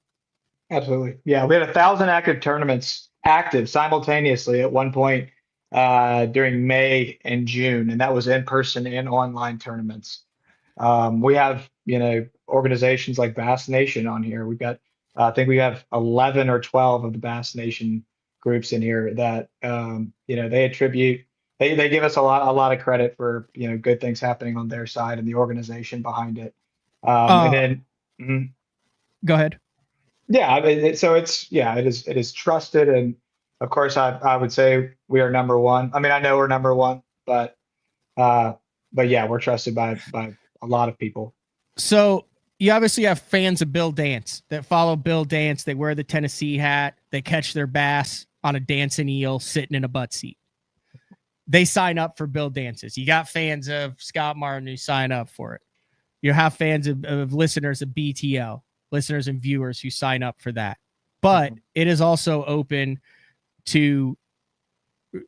Absolutely. Yeah, we had 1,000 active tournaments active simultaneously at one point during May and June, and that was in person and online tournaments. We have, organizations like Bass Nation on here. We've got, I think we have 11 or 12 of the Bass Nation groups in here that, they attribute, they give us a lot of credit for, good things happening on their side and the organization behind it. And then, go ahead. Yeah, I mean, it is trusted, and of course, I would say we are number one. I mean, I know we're number one, but yeah, we're trusted by a lot of people. So you obviously have fans of Bill Dance that follow Bill Dance. They wear the Tennessee hat. They catch their bass on a dancing eel sitting in a butt seat. They sign up for Bill Dances. You got fans of Scott Martin who sign up for it. You have fans of listeners of BTL. Listeners and viewers who sign up for that. But it is also open to,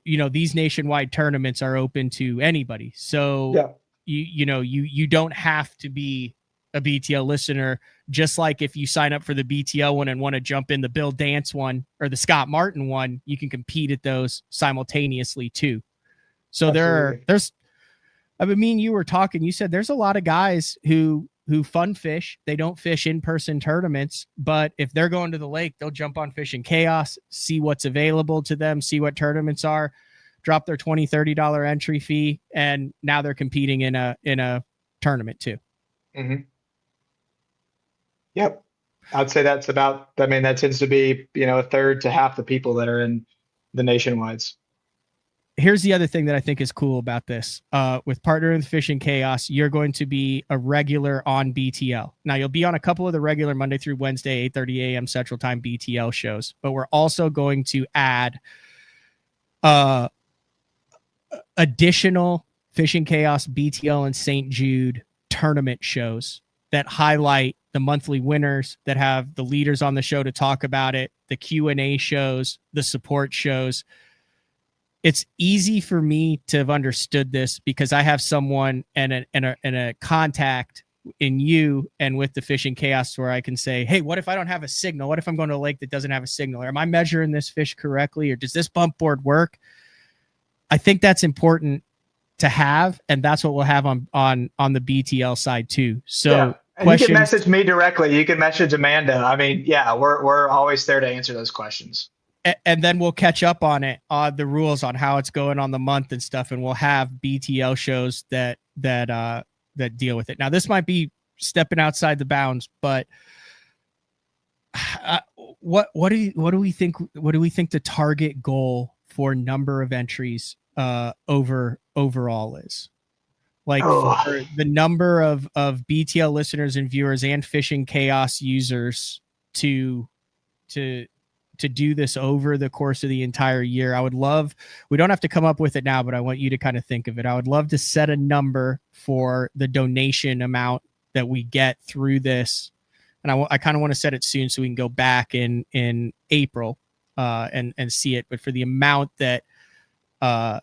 these nationwide tournaments are open to anybody. So you don't have to be a BTL listener, just like if you sign up for the BTL one and want to jump in the Bill Dance one or the Scott Martin one, you can compete at those simultaneously too. So Absolutely. you were talking, you said there's a lot of guys who fun fish. They don't fish in-person tournaments, but if they're going to the lake, they'll jump on Fishing Chaos, see what's available to them, see what tournaments are, drop their $20, $30 entry fee, and now they're competing in a tournament too. Mm-hmm. Yep. I'd say that tends to be, a third to half the people that are in the nationwides. Here's the other thing that I think is cool about this. With partnering with Fishing Chaos, you're going to be a regular on BTL. Now, you'll be on a couple of the regular Monday through Wednesday, 8:30 a.m. Central Time BTL shows, but we're also going to add additional Fishing Chaos BTL and St. Jude tournament shows that highlight the monthly winners, that have the leaders on the show to talk about it, the Q&A shows, the support shows. It's easy for me to have understood this because I have someone and a contact in you and with the Fishing Chaos where I can say, hey, what if I don't have a signal? What if I'm going to a lake that doesn't have a signal? Or am I measuring this fish correctly? Or does this bump board work? I think that's important to have, and that's what we'll have on the BTL side too. So and you can message me directly. You can message Amanda. I mean, yeah, we're always there to answer those questions. And then we'll catch up on it, on the rules, on how it's going on the month and stuff. And we'll have BTL shows that deal with it. Now, this might be stepping outside the bounds, but what do we think? What do we think the target goal for number of entries overall is. Like Oh. for the number of BTL listeners and viewers and Fishing Chaos users to do this over the course of the entire year. I would love, we don't have to come up with it now, but I want you to kind of think of it. I would love to set a number for the donation amount that we get through this. And I kind of want to set it soon so we can go back in April and see it. But for the amount that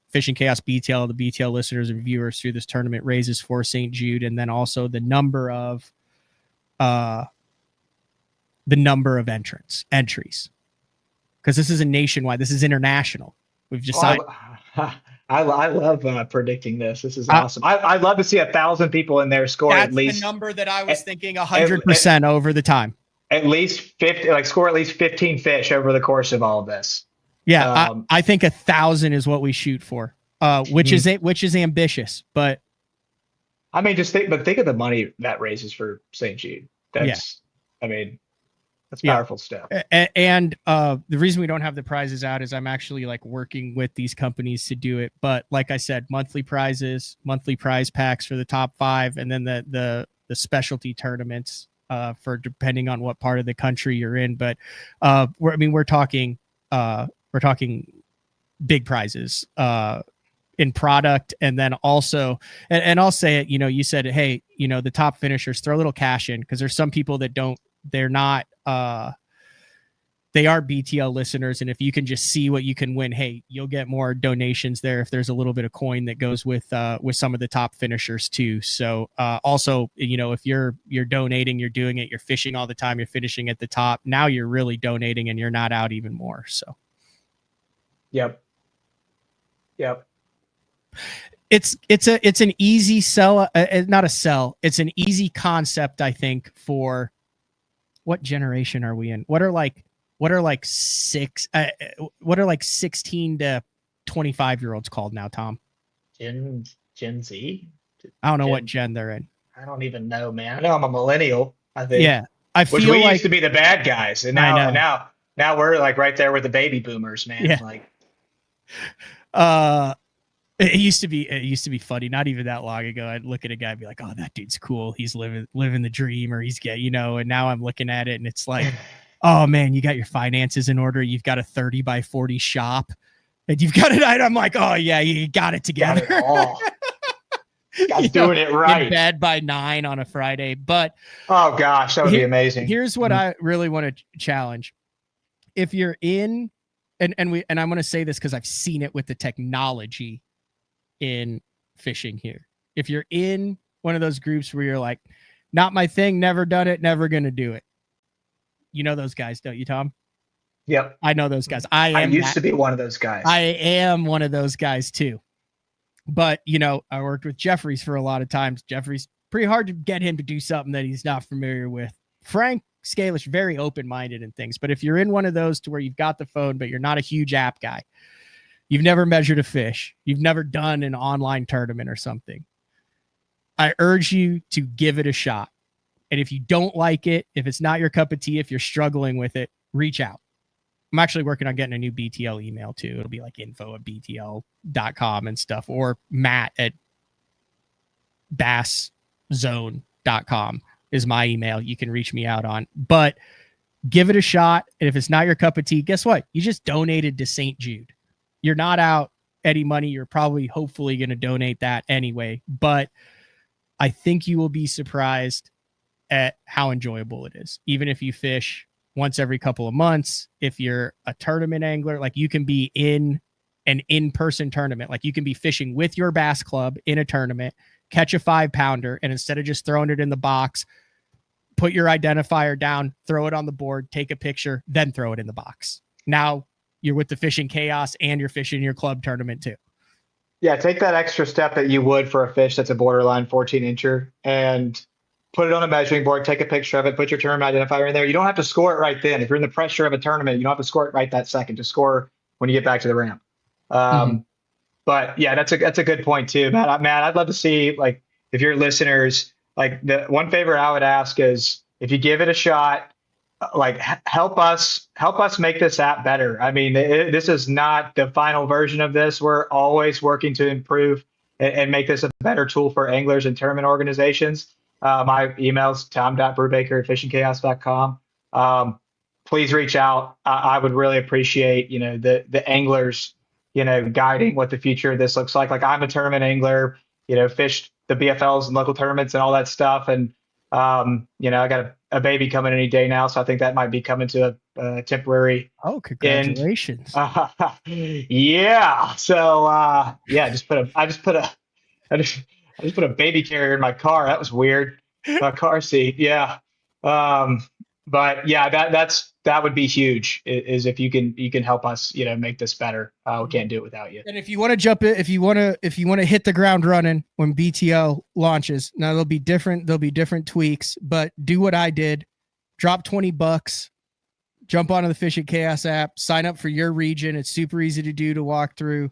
Fishing Chaos BTL, the BTL listeners and viewers through this tournament raises for St. Jude, and then also the number of entries. Because this is a nationwide, this is international. We've decided. I love predicting this. This is awesome. I'd love to see 1,000 people in there score at least. That's the number that I was thinking 100% over the time. At least 50, like score at least 15 fish over the course of all of this. Yeah, I think 1,000 is what we shoot for, which is ambitious. But I mean, think of the money that raises for St. Jude. That's powerful stuff. And the reason we don't have the prizes out is I'm actually like working with these companies to do it. But like I said, monthly prizes, monthly prize packs for the top 5, and then the specialty tournaments for depending on what part of the country you're in. But we're talking big prizes in product, and then also, and I'll say it. You said, hey, the top finishers, throw a little cash in, because there's some people that they're not. They are BTL listeners, and if you can just see what you can win, hey, you'll get more donations there if there's a little bit of coin that goes with some of the top finishers too. So also, if you're donating, you're doing it, you're fishing all the time, you're finishing at the top. Now you're really donating, and you're not out even more. So, yep. It's an easy sell, not a sell. It's an easy concept, I think, for what generation are we in? What are like 16 to 25-year-olds called now, Tom? Gen Z? I don't know what gen they're in. I don't even know, man. I know I'm a millennial, I think. Yeah. I feel we like used to be the bad guys, and now we're like right there with the baby boomers, man. Yeah. Like it used to be funny. Not even that long ago, I'd look at a guy and be like, "Oh, that dude's cool. He's living the dream," or he's and now I'm looking at it and it's like, "Oh man, you got your finances in order. You've got a 30 by 40 shop, and you've got it." I'm like, "Oh yeah, you got it together." Got it all. Guy's doing it right. In bed by 9 on a Friday, but oh gosh, that would be amazing. Here's what I really want to challenge: if you're in, and I'm going to say this because I've seen it with the technology in fishing here. If you're in one of those groups where you're like, not my thing, never done it, never gonna do it. You know those guys, don't you, Tom? Yep. I know those guys. I used to be one of those guys. I am one of those guys too. But I worked with Jeffries for a lot of times. Jeffries, pretty hard to get him to do something that he's not familiar with. Frank Scalish, very open-minded in things. But if you're in one of those to where you've got the phone, but you're not a huge app guy, you've never measured a fish, you've never done an online tournament or something, I urge you to give it a shot. And if you don't like it, if it's not your cup of tea, if you're struggling with it, reach out. I'm actually working on getting a new BTL email too. It'll be like info@btl.com and stuff, or matt@basszone.com is my email. You can reach me out on, but give it a shot. And if it's not your cup of tea, guess what? You just donated to St. Jude. You're not out any money. You're probably, hopefully, going to donate that anyway. But I think you will be surprised at how enjoyable it is. Even if you fish once every couple of months, if you're a tournament angler, like you can be in an in-person tournament. Like you can be fishing with your bass club in a tournament, catch a 5-pounder, and instead of just throwing it in the box, put your identifier down, throw it on the board, take a picture, then throw it in the box. Now you're with the Fishing Chaos and you're fishing your club tournament too. Yeah, take that extra step that you would for a fish that's a borderline 14-incher and put it on a measuring board, take a picture of it, put your tournament identifier in there. You don't have to score it right then. If you're in the pressure of a tournament, you don't have to score it right that second. Just score when you get back to the ramp. But yeah, that's a good point too, Matt. I'd love to see, like, if your listeners, like, the one favor I would ask is if you give it a shot, help us make this app better. I mean, this is not the final version of this. We're always working to improve and make this a better tool for anglers and tournament organizations. My email's tom.brubaker@fishingchaos.com. Please reach out. I would really appreciate, the anglers, guiding what the future of this looks like. Like, I'm a tournament angler, fished the BFLs and local tournaments and all that stuff. And I got a baby coming any day now, so I think that might be coming to a temporary Oh, congratulations! Yeah. So yeah, I just put a baby carrier in my car. That was weird. My car seat. Yeah. Um, but yeah, that would be huge. Is if you can help us, make this better. We can't do it without you. And if you want to jump in, if you want to hit the ground running when BTL launches, now there'll be different tweaks, but do what I did, drop $20, jump onto the Fishing Chaos app, sign up for your region. It's super easy to do, to walk through,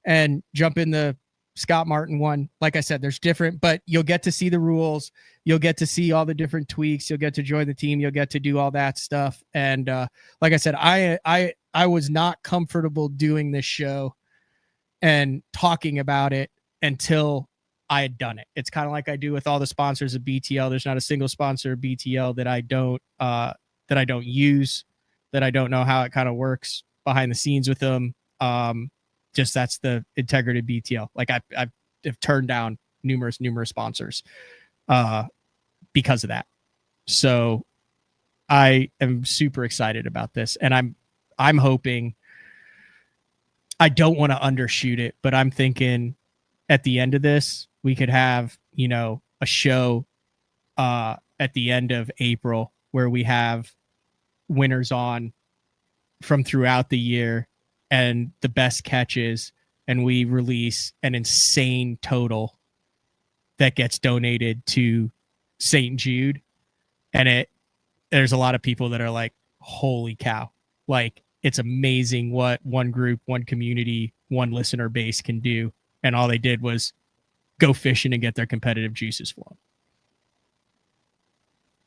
and jump in the Scott Martin one. Like I said, there's different, but you'll get to see the rules. You'll get to see all the different tweaks. You'll get to join the team. You'll get to do all that stuff. And like I said, I was not comfortable doing this show and talking about it until I had done it. It's kind of like I do with all the sponsors of BTL. There's not a single sponsor of BTL that I don't use, that I don't know how it kind of works behind the scenes with them. Just that's the integrity of BTL. Like I've turned down numerous sponsors because of that. So I am super excited about this, and I'm hoping, I don't want to undershoot it, but I'm thinking at the end of this, we could have, a show at the end of April where we have winners on from throughout the year and the best catches, and we release an insane total that gets donated to St. Jude. And there's a lot of people that are like, holy cow, like, it's amazing what one group, one community, one listener base can do. And all they did was go fishing and get their competitive juices flowing.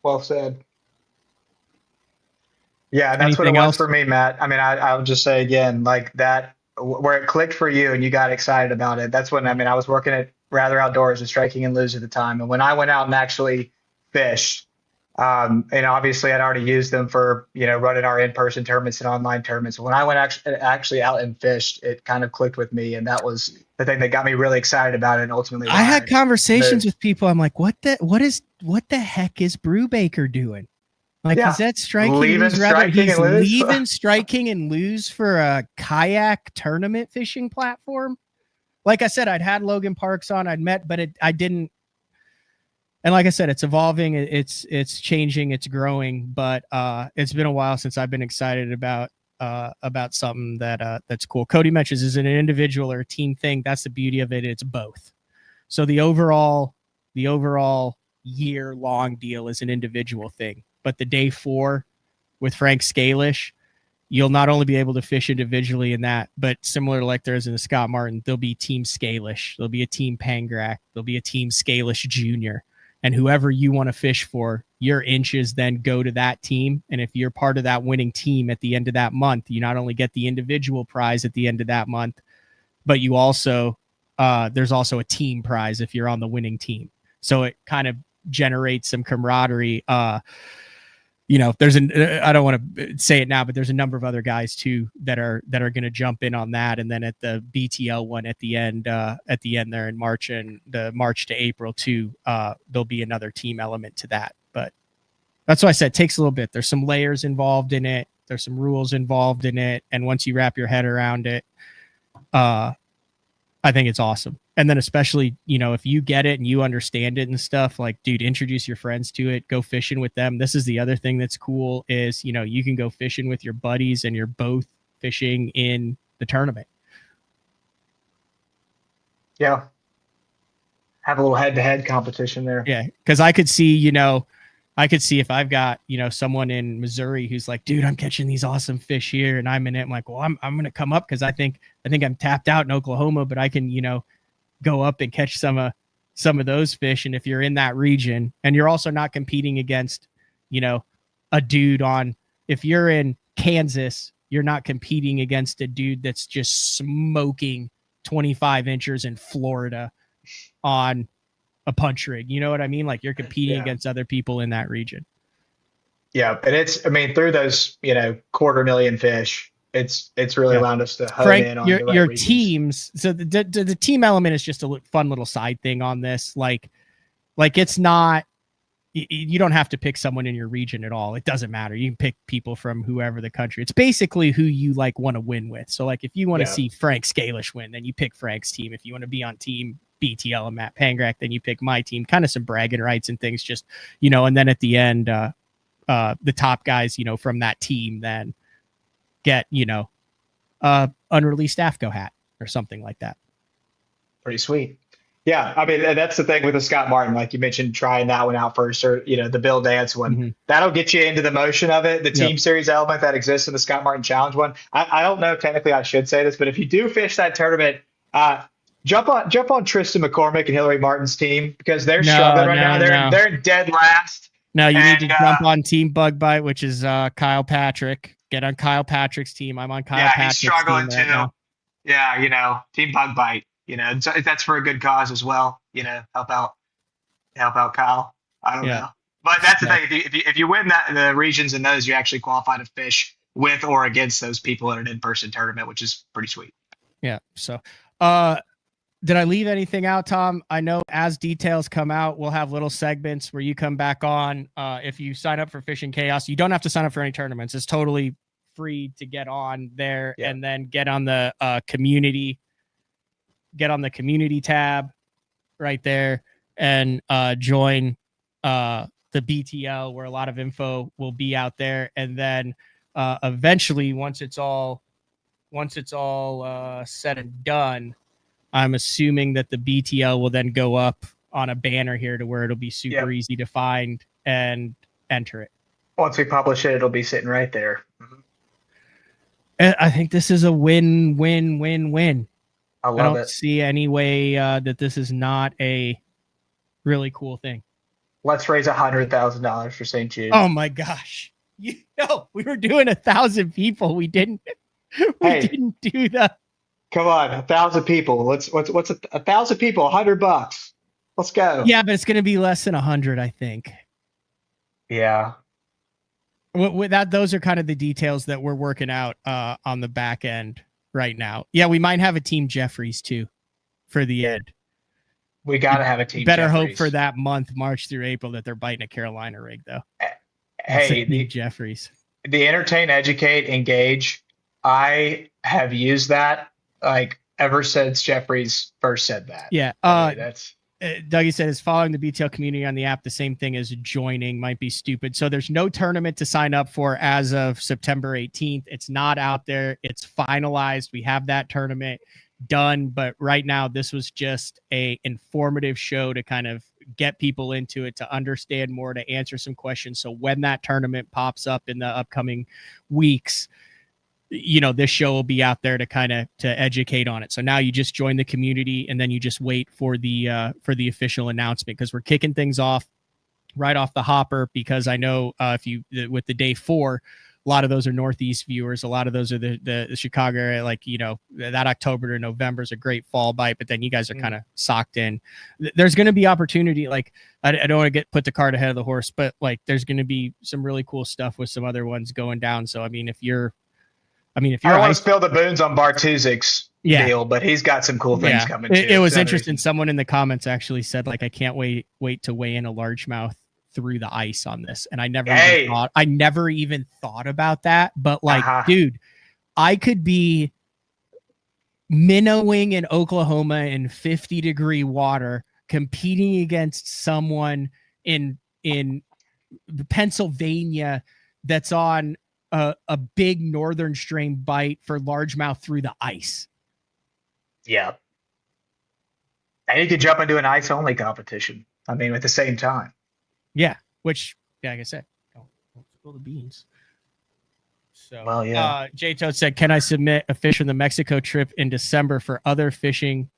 Well said. Yeah, that's what it was for me, Matt. I mean, I'll just say again, like that, where it clicked for you and you got excited about it. That's when, I was working at Rather Outdoors and Striking and Lose at the time. And when I went out and actually fished, and obviously I'd already used them for, running our in-person tournaments and online tournaments. When I went actually out and fished, it kind of clicked with me. And that was the thing that got me really excited about it. And ultimately, I had conversations with people. I'm like, what the heck is Brubaker doing? Like, is that striking? He's leaving Striking and Lose for a kayak tournament fishing platform. Like I said, I'd had Logan Parks on, I'd met, but I didn't. And like I said, it's evolving, it's changing, it's growing, but it's been a while since I've been excited about something that's cool. Cody mentions, is it an individual or a team thing? That's the beauty of it. It's both. So the overall year-long deal is an individual thing. But the day 4 with Frank Scalish, you'll not only be able to fish individually in that, but similar to like there is in the Scott Martin, there'll be Team Scalish, there'll be a Team Pangrak, there'll be a Team Scalish Junior, and whoever you want to fish for, your inches then go to that team. And if you're part of that winning team at the end of that month, you not only get the individual prize at the end of that month, but you also there's also a team prize if you're on the winning team. So it kind of generates some camaraderie. There's I don't want to say it now, but there's a number of other guys too that are going to jump in on that. And then at the BTL one at the end there in March, and the March to April too, there'll be another team element to that. But that's why I said it takes a little bit. There's some layers involved in it. There's some rules involved in it. And once you wrap your head around it, I think it's awesome. And then especially, if you get it and you understand it and stuff, like, dude, introduce your friends to it, go fishing with them. This is the other thing that's cool is, you can go fishing with your buddies and you're both fishing in the tournament. Yeah. Have a little head-to-head competition there. Yeah. Cause I could see, if I've got, someone in Missouri who's like, dude, I'm catching these awesome fish here and I'm in it. I'm like, well, I'm going to come up, cause I think I'm tapped out in Oklahoma, but I can, go up and catch some of those fish. And if you're in that region and you're also not competing against, a dude on, if you're in Kansas, you're not competing against a dude that's just smoking 25 inches in Florida on a punch rig. You know what I mean? Like you're competing Yeah. against other people in that region. Yeah. And I mean, through those, 250,000 fish, it's really Yeah. allowed us to hone Frank, in on the right your regions. teams. So the team element is just a fun little side thing on this. Like it's not, you don't have to pick someone in your region at all. It doesn't matter. You can pick people from whoever the country. It's basically who you like want to win with. So like if you want to see Frank Scalish win, then you pick Frank's team. If you want to be on team BTL and Matt Pangrak, then you pick my team. Kind of some bragging rights and things, just, and then at the end, the top guys, from that team then get, unreleased AFCO hat or something like that. Pretty sweet. Yeah, I mean, that's the thing with the Scott Martin, like you mentioned, trying that one out first, or the Bill Dance one. Mm-hmm. That'll get you into the motion of it. The team series element that exists in the Scott Martin Challenge one. I don't know if technically I should say this, but if you do fish that tournament, jump on Tristan McCormick and Hilary Martin's team, because they're struggling right now. They're dead last. No, you need to jump on Team Bug Bite, which is Kyle Patrick. Get on Kyle Patrick's team. I'm on Kyle Patrick's team. Yeah, he's struggling too. Right, yeah, Team Bug Bite. That's for a good cause as well. Help out Kyle. I don't know, but that's the thing. If you win the regions in those, you actually qualify to fish with or against those people in an in-person tournament, which is pretty sweet. Yeah. So, did I leave anything out, Tom? I know as details come out, we'll have little segments where you come back on. If you sign up for Fishing Chaos, you don't have to sign up for any tournaments. It's totally free to get on there and then get on the community. Get on the community tab right there and join the BTL, where a lot of info will be out there. And then eventually, once it's all said and done, I'm assuming that the BTL will then go up on a banner here to where it'll be super easy to find and enter it. Once we publish it, it'll be sitting right there. Mm-hmm. And I think this is a win-win-win-win. I don't see any way that this is not a really cool thing. Let's raise $100,000 for St. Jude. Oh my gosh! We were doing 1,000 people. We didn't. Didn't do that. Come on, 1,000 people. What's 1,000 people? $100. Let's go. Yeah, but it's going to be less than 100, I think. Yeah. With that, those are kind of the details that we're working out on the back end right now. Yeah, we might have a Team Jeffries too for the end. We got to have a Team Better Jeffries. hope for that month, March through April, that they're biting a Carolina rig, though. Hey, the Jeffries. The entertain, educate, engage. I have used that like ever since Jeffries first said that. Yeah. That's Dougie said, is following the BTL community on the app the same thing as joining? Might be stupid. So there's no tournament to sign up for as of September 18th. It's not out there. It's finalized. We have that tournament done. But right now, this was just a informative show to kind of get people into it, to understand more, to answer some questions. So when that tournament pops up in the upcoming weeks, this show will be out there to kind of to educate on it. So now you just join the community, and then you just wait for the official announcement, because we're kicking things off right off the hopper, because I know with the day 4, a lot of those are Northeast viewers. A lot of those are the Chicago area. Like, that October to November is a great fall bite, but then you guys are kind of socked in. There's going to be opportunity. Like, I don't want to put the cart ahead of the horse, but like, there's going to be some really cool stuff with some other ones going down. So, I mean, if you're I don't want to spill the boons on Bartuzik's deal, but he's got some cool things coming too. It was interesting. Someone in the comments actually said, like, I can't wait to weigh in a largemouth through the ice on this. And I never even thought about that. But like, dude, I could be minnowing in Oklahoma in 50-degree water, competing against someone in Pennsylvania that's on a big northern strain bite for largemouth through the ice. Yeah. And you could jump into an ice only competition. I mean, at the same time. Yeah. Which, like I said, don't spill the beans. So, well, yeah. J Toad said, can I submit a fish from the Mexico trip in December for other fishing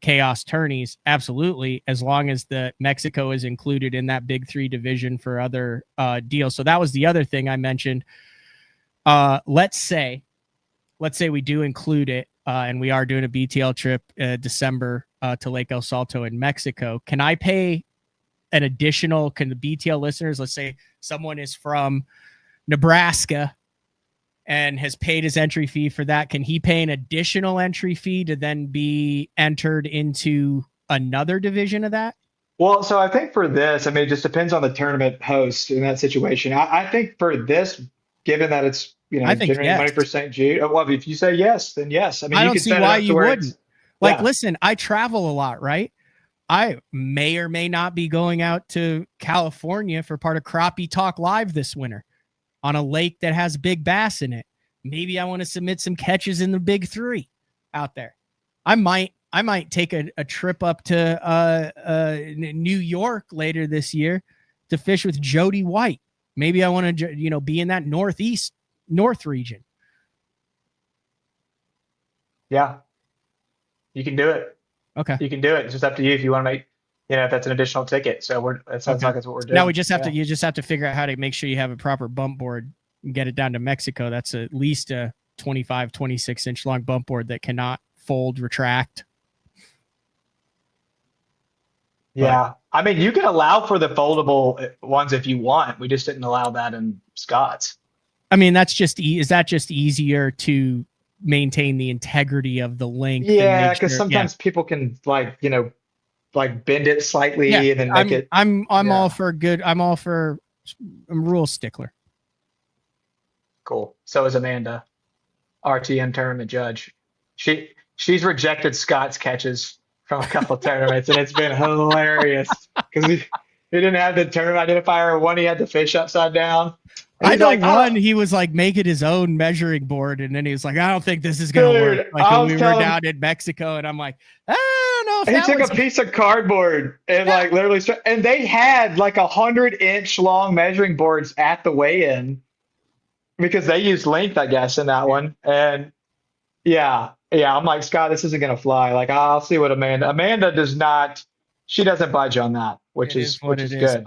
chaos tourneys, absolutely, as long as the Mexico is included in that big 3 division for other deals. So that was the other thing I mentioned. Let's say we do include it, and we are doing a BTL trip December to Lake El Salto in Mexico. Can I pay an additional, can the BTL listeners, let's say someone is from Nebraska and has paid his entry fee for that, can he pay an additional entry fee to then be entered into another division of that? Well, so I think for this, I mean, it just depends on the tournament host in that situation. I think for this, given that it's, I think generating money yes. for St. Jude, well, if you say yes, then yes. I mean, I you don't can see set it why up to you where wouldn't. Like, yeah. listen, I travel a lot, right? I may or may not be going out to California for part of Crappie Talk Live this winter on a lake that has big bass in it. Maybe I want to submit some catches in the big 3 out there. I might take a trip up to New York later this year to fish with Jody White. Maybe I want to, be in that north region. Yeah, you can do it. Okay. You can do it. It's just up to you if you want to make, if that's an additional ticket. So it sounds like that's what we're doing. Now we just have to, you just have to figure out how to make sure you have a proper bump board and get it down to Mexico. That's at least a 25, 26 inch long bump board that cannot fold, retract. Yeah. I mean, you can allow for the foldable ones if you want. We just didn't allow that in Scott's. I mean, is that just easier to maintain the integrity of the link? Yeah, because sometimes people can like bend it slightly and then make it. I'm all for good. I'm a rule stickler. Cool. So is Amanda, RTM tournament judge. She's rejected Scott's catches from a couple of tournaments, and it's been hilarious because he didn't have the tournament identifier. One, he had the fish upside down. I know he was like making his own measuring board, and then he was like, I don't think this is going to work. Like we were down in Mexico, and I'm like, I don't know. He took a piece of cardboard and literally, and they had like 100-inch long measuring boards at the weigh-in because they used length, I guess, in that one. And yeah, I'm like, Scott, this isn't going to fly. Like, I'll see what Amanda does not, she doesn't budge on that, which is good.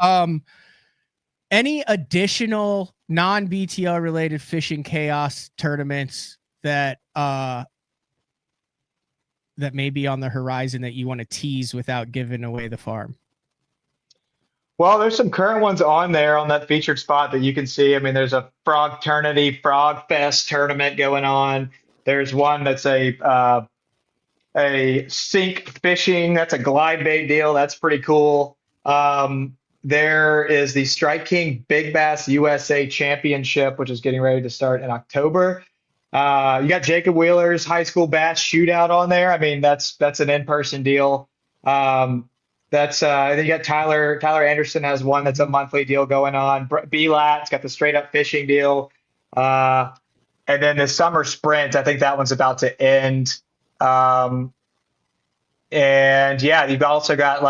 Any additional non-BTL related fishing chaos tournaments that may be on the horizon that you want to tease without giving away the farm? Well, there's some current ones on there on that featured spot that you can see. I mean, there's a Frog Fest tournament going on. There's one that's a sink fishing. That's a glide bait deal. That's pretty cool. There is the Strike King Big Bass USA Championship, which is getting ready to start in October. You got Jacob Wheeler's High School Bass Shootout on there. I mean, that's an in-person deal. Then you got Tyler Anderson has one that's a monthly deal going on. B-Lat's got the straight up fishing deal. And then the summer sprint, I think that one's about to end. And yeah, you've also got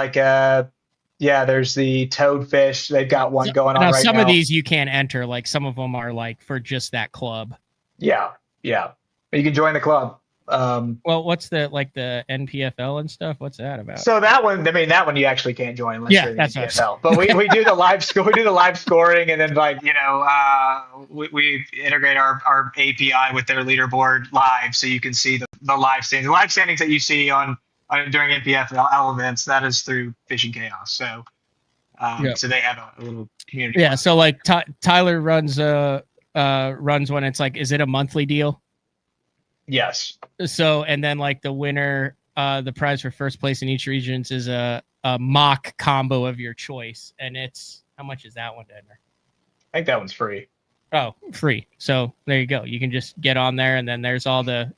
there's the toadfish. They've got one going on right now. Some of these you can't enter. Like some of them are like for just that club. Yeah. But you can join the club. Well, what's the NPFL and stuff? What's that about? So that one you actually can't join unless you're in the that's NPFL. But we do the live score. We do the live scoring, and then we integrate our API with their leaderboard live, so you can see the live standings. The live standings that you see on during NPFL events, that is through Fishing Chaos. So so they have a little community. Yeah. So like Tyler runs one. It's like, is it a monthly deal? Yes. So, and then like the winner, the prize for first place in each region is a mock combo of your choice. And it's, how much is that one to enter? I think that one's free. Oh, free. So there you go. You can just get on there, and then there's all the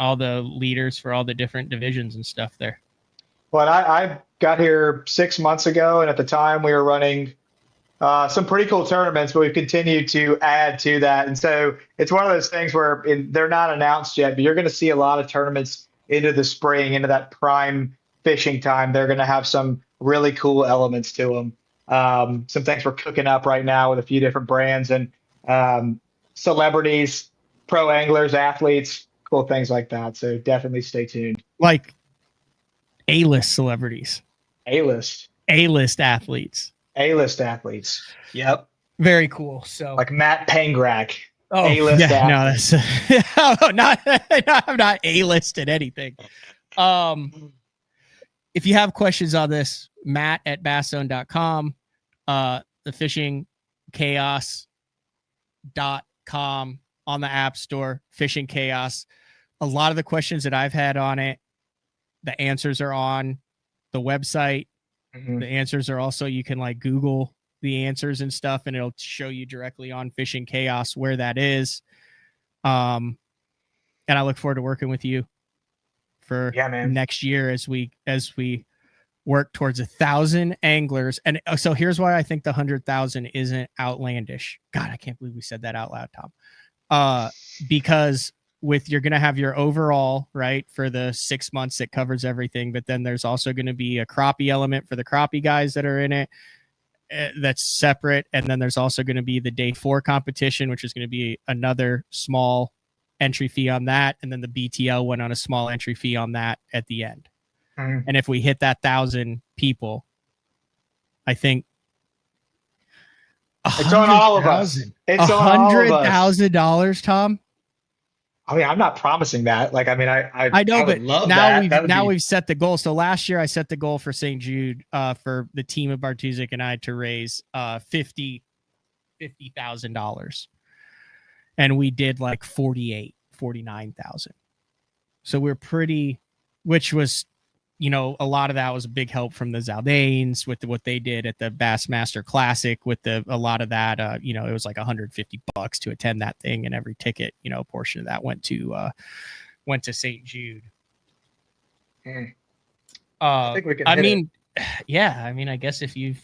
leaders for all the different divisions and stuff there. Well, I got here 6 months ago, and at the time we were running some pretty cool tournaments, but we've continued to add to that. And so it's one of those things where they're not announced yet, but you're going to see a lot of tournaments into the spring, into that prime fishing time. They're going to have some really cool elements to them. Some things we're cooking up right now with a few different brands and celebrities, pro anglers, athletes, cool things like that. So definitely stay tuned. Like A-list celebrities, A-list. A-list athletes. A-list athletes. Yep. Very cool. So Like Matt Pangrak. oh, A-list yeah, athlete. no, that's oh, not I'm not A-list at anything. If you have questions on this, matt@basszone.com, thefishingchaos.com on the App Store, Fishing Chaos. A lot of the questions that I've had on it, the answers are on the website. Mhm. The answers are also, you can like Google the answers and stuff, and it'll show you directly on Fishing Chaos where that is. And I look forward to working with you for next year as we work towards 1,000 anglers. And so here's why I think the 100,000 isn't outlandish. God, I can't believe we said that out loud, Tom. Because you're going to have your overall, right, for the 6 months that covers everything, but then there's also going to be a crappie element for the crappie guys that are in it. That's separate. And then there's also going to be the day 4 competition, which is going to be another small entry fee on that. And then the BTL went on a small entry fee on that at the end. Mhm. And if we hit that 1,000 people, I think it's on all of us. It's on all of us. $100,000, Tom. I mean, I'm not promising that. Like, I mean, I know, would but love now that. we've set the goal. So last year I set the goal for St. Jude for the team of Bartuzik and I to raise $50,000. And we did like 49,000. So we're pretty, which was, you know, a lot of that was a big help from the Zaldanes with what they did at the Bassmaster Classic with a lot of that, you know, it was like $150 to attend that thing, and every ticket, you know, a portion of that went to St. Jude. I think we can yeah, I mean, I guess if you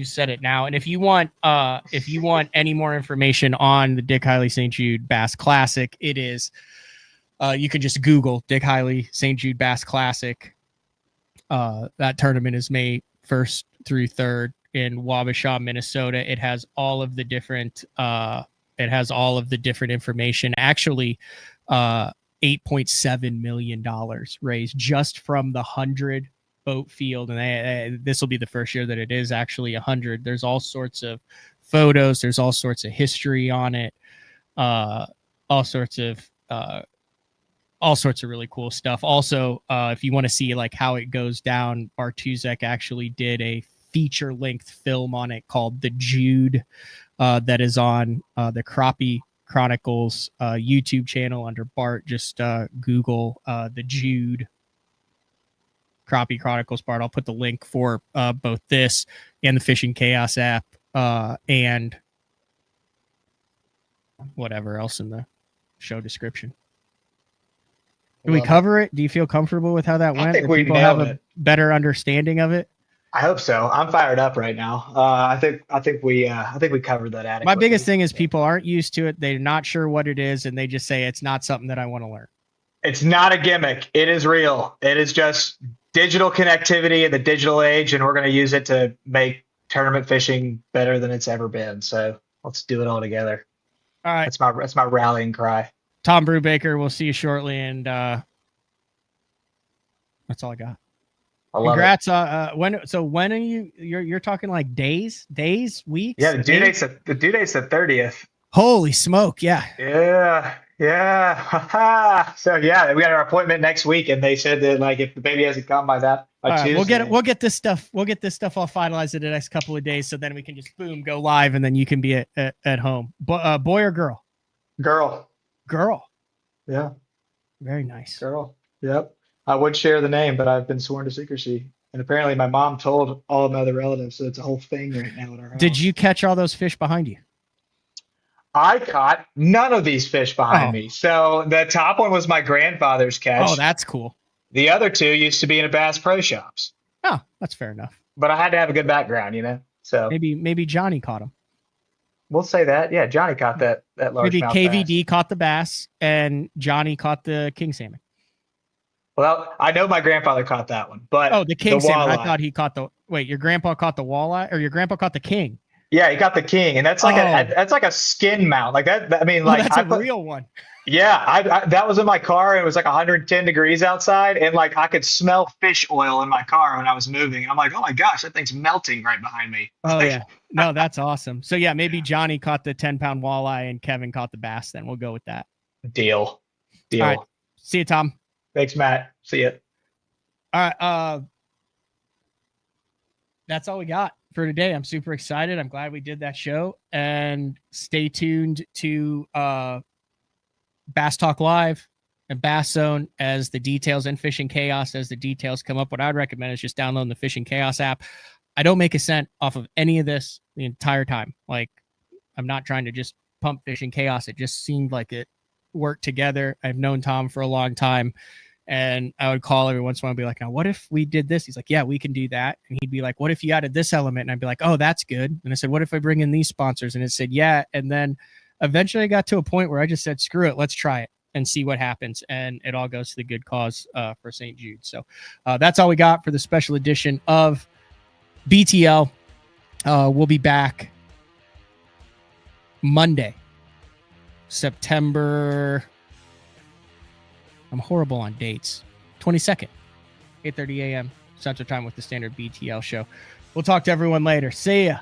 said it now, and if you want any more information on the Dick Hiley St. Jude Bass Classic, it is, you can just Google Dick Hiley St. Jude Bass Classic. That tournament is May 1st through 3rd in Wabasha, Minnesota. It has all of the different information. Actually, $8.7 million raised just from the 100 boat field. And this will be the first year that it is actually 100. There's all sorts of photos. There's all sorts of history on it. All sorts of really cool stuff. Also, if you want to see like how it goes down, Bartuzik actually did a feature-length film on it called The Jude that is on the Crappie Chronicles YouTube channel under Bart. Just Google The Jude Crappie Chronicles, Bart. I'll put the link for both this and the Fishing Chaos app and whatever else in the show description. Did we cover it? Do you feel comfortable with how that went? I think we people nailed have a better understanding of it? I hope so. I'm fired up right now. I think we covered that adequately. My biggest thing is people aren't used to it. They're not sure what it is, and they just say it's not something that I want to learn. It's not a gimmick. It is real. It is just digital connectivity in the digital age, and we're going to use it to make tournament fishing better than it's ever been. So let's do it all together. All right. That's my rallying cry. Tom Brubaker, we'll see you shortly, and that's all I got. Congrats. When are you're talking like days, weeks? Yeah, the due date's the 30th. Holy smoke, yeah. Yeah. So yeah, we got our appointment next week, and they said that like if the baby hasn't come by Tuesday. We'll get this stuff all finalized in the next couple of days, so then we can just boom go live, and then you can be at home. Boy or girl? Girl. Yeah. Very nice. Girl. Yep. I would share the name, but I've been sworn to secrecy. And apparently my mom told all of my other relatives, so it's a whole thing right now in our house. Did you catch all those fish behind you? I caught none of these fish behind me. So the top one was my grandfather's catch. Oh, that's cool. The other two used to be in a Bass Pro Shops. Oh, that's fair enough. But I had to have a good background, you know? So maybe Johnny caught him. We'll say that. Yeah, Johnny caught that large Maybe KVD bass. caught the bass and Johnny caught the king salmon. Well, I know my grandfather caught that one, but the king salmon. walleye. I thought he caught your grandpa caught the walleye, or your grandpa caught the king? Yeah, he got the king, and that's like that's like a skin mount, like that. I mean, like that's a real one. Yeah, that was in my car. It was like 110 degrees outside, and like I could smell fish oil in my car when I was moving. I'm like, oh my gosh, that thing's melting right behind me. It's Oh like, yeah. No, that's awesome. So yeah, maybe Johnny caught the 10-pound walleye and Kevin caught the bass. Then we'll go with that. deal, All right. deal. See you, Tom. Thanks, Matt. See ya. All right. That's all we got for today. I'm super excited. I'm glad we did that show, and stay tuned to Bass Talk Live and Bass Zone as the details, and Fishing Chaos as the details come up. What I'd recommend is just downloading the Fishing Chaos app. I don't make a cent off of any of this the entire time. Like, I'm not trying to just pump Fishing Chaos. It just seemed like it worked together. I've known Tom for a long time, and I would call every once in a while and be like, now what if we did this? He's like, yeah, we can do that. And he'd be like, what if you added this element? And I'd be like, oh, that's good. And I said, what if I bring in these sponsors? And it said, yeah. And then eventually I got to a point where I just said, screw it, let's try it and see what happens. And it all goes to the good cause for St. Jude. So that's all we got for the special edition of BTL. We'll be back Monday, September. I'm horrible on dates. 22nd, 8:30 a.m. Central Time with the standard BTL show. We'll talk to everyone later. See ya.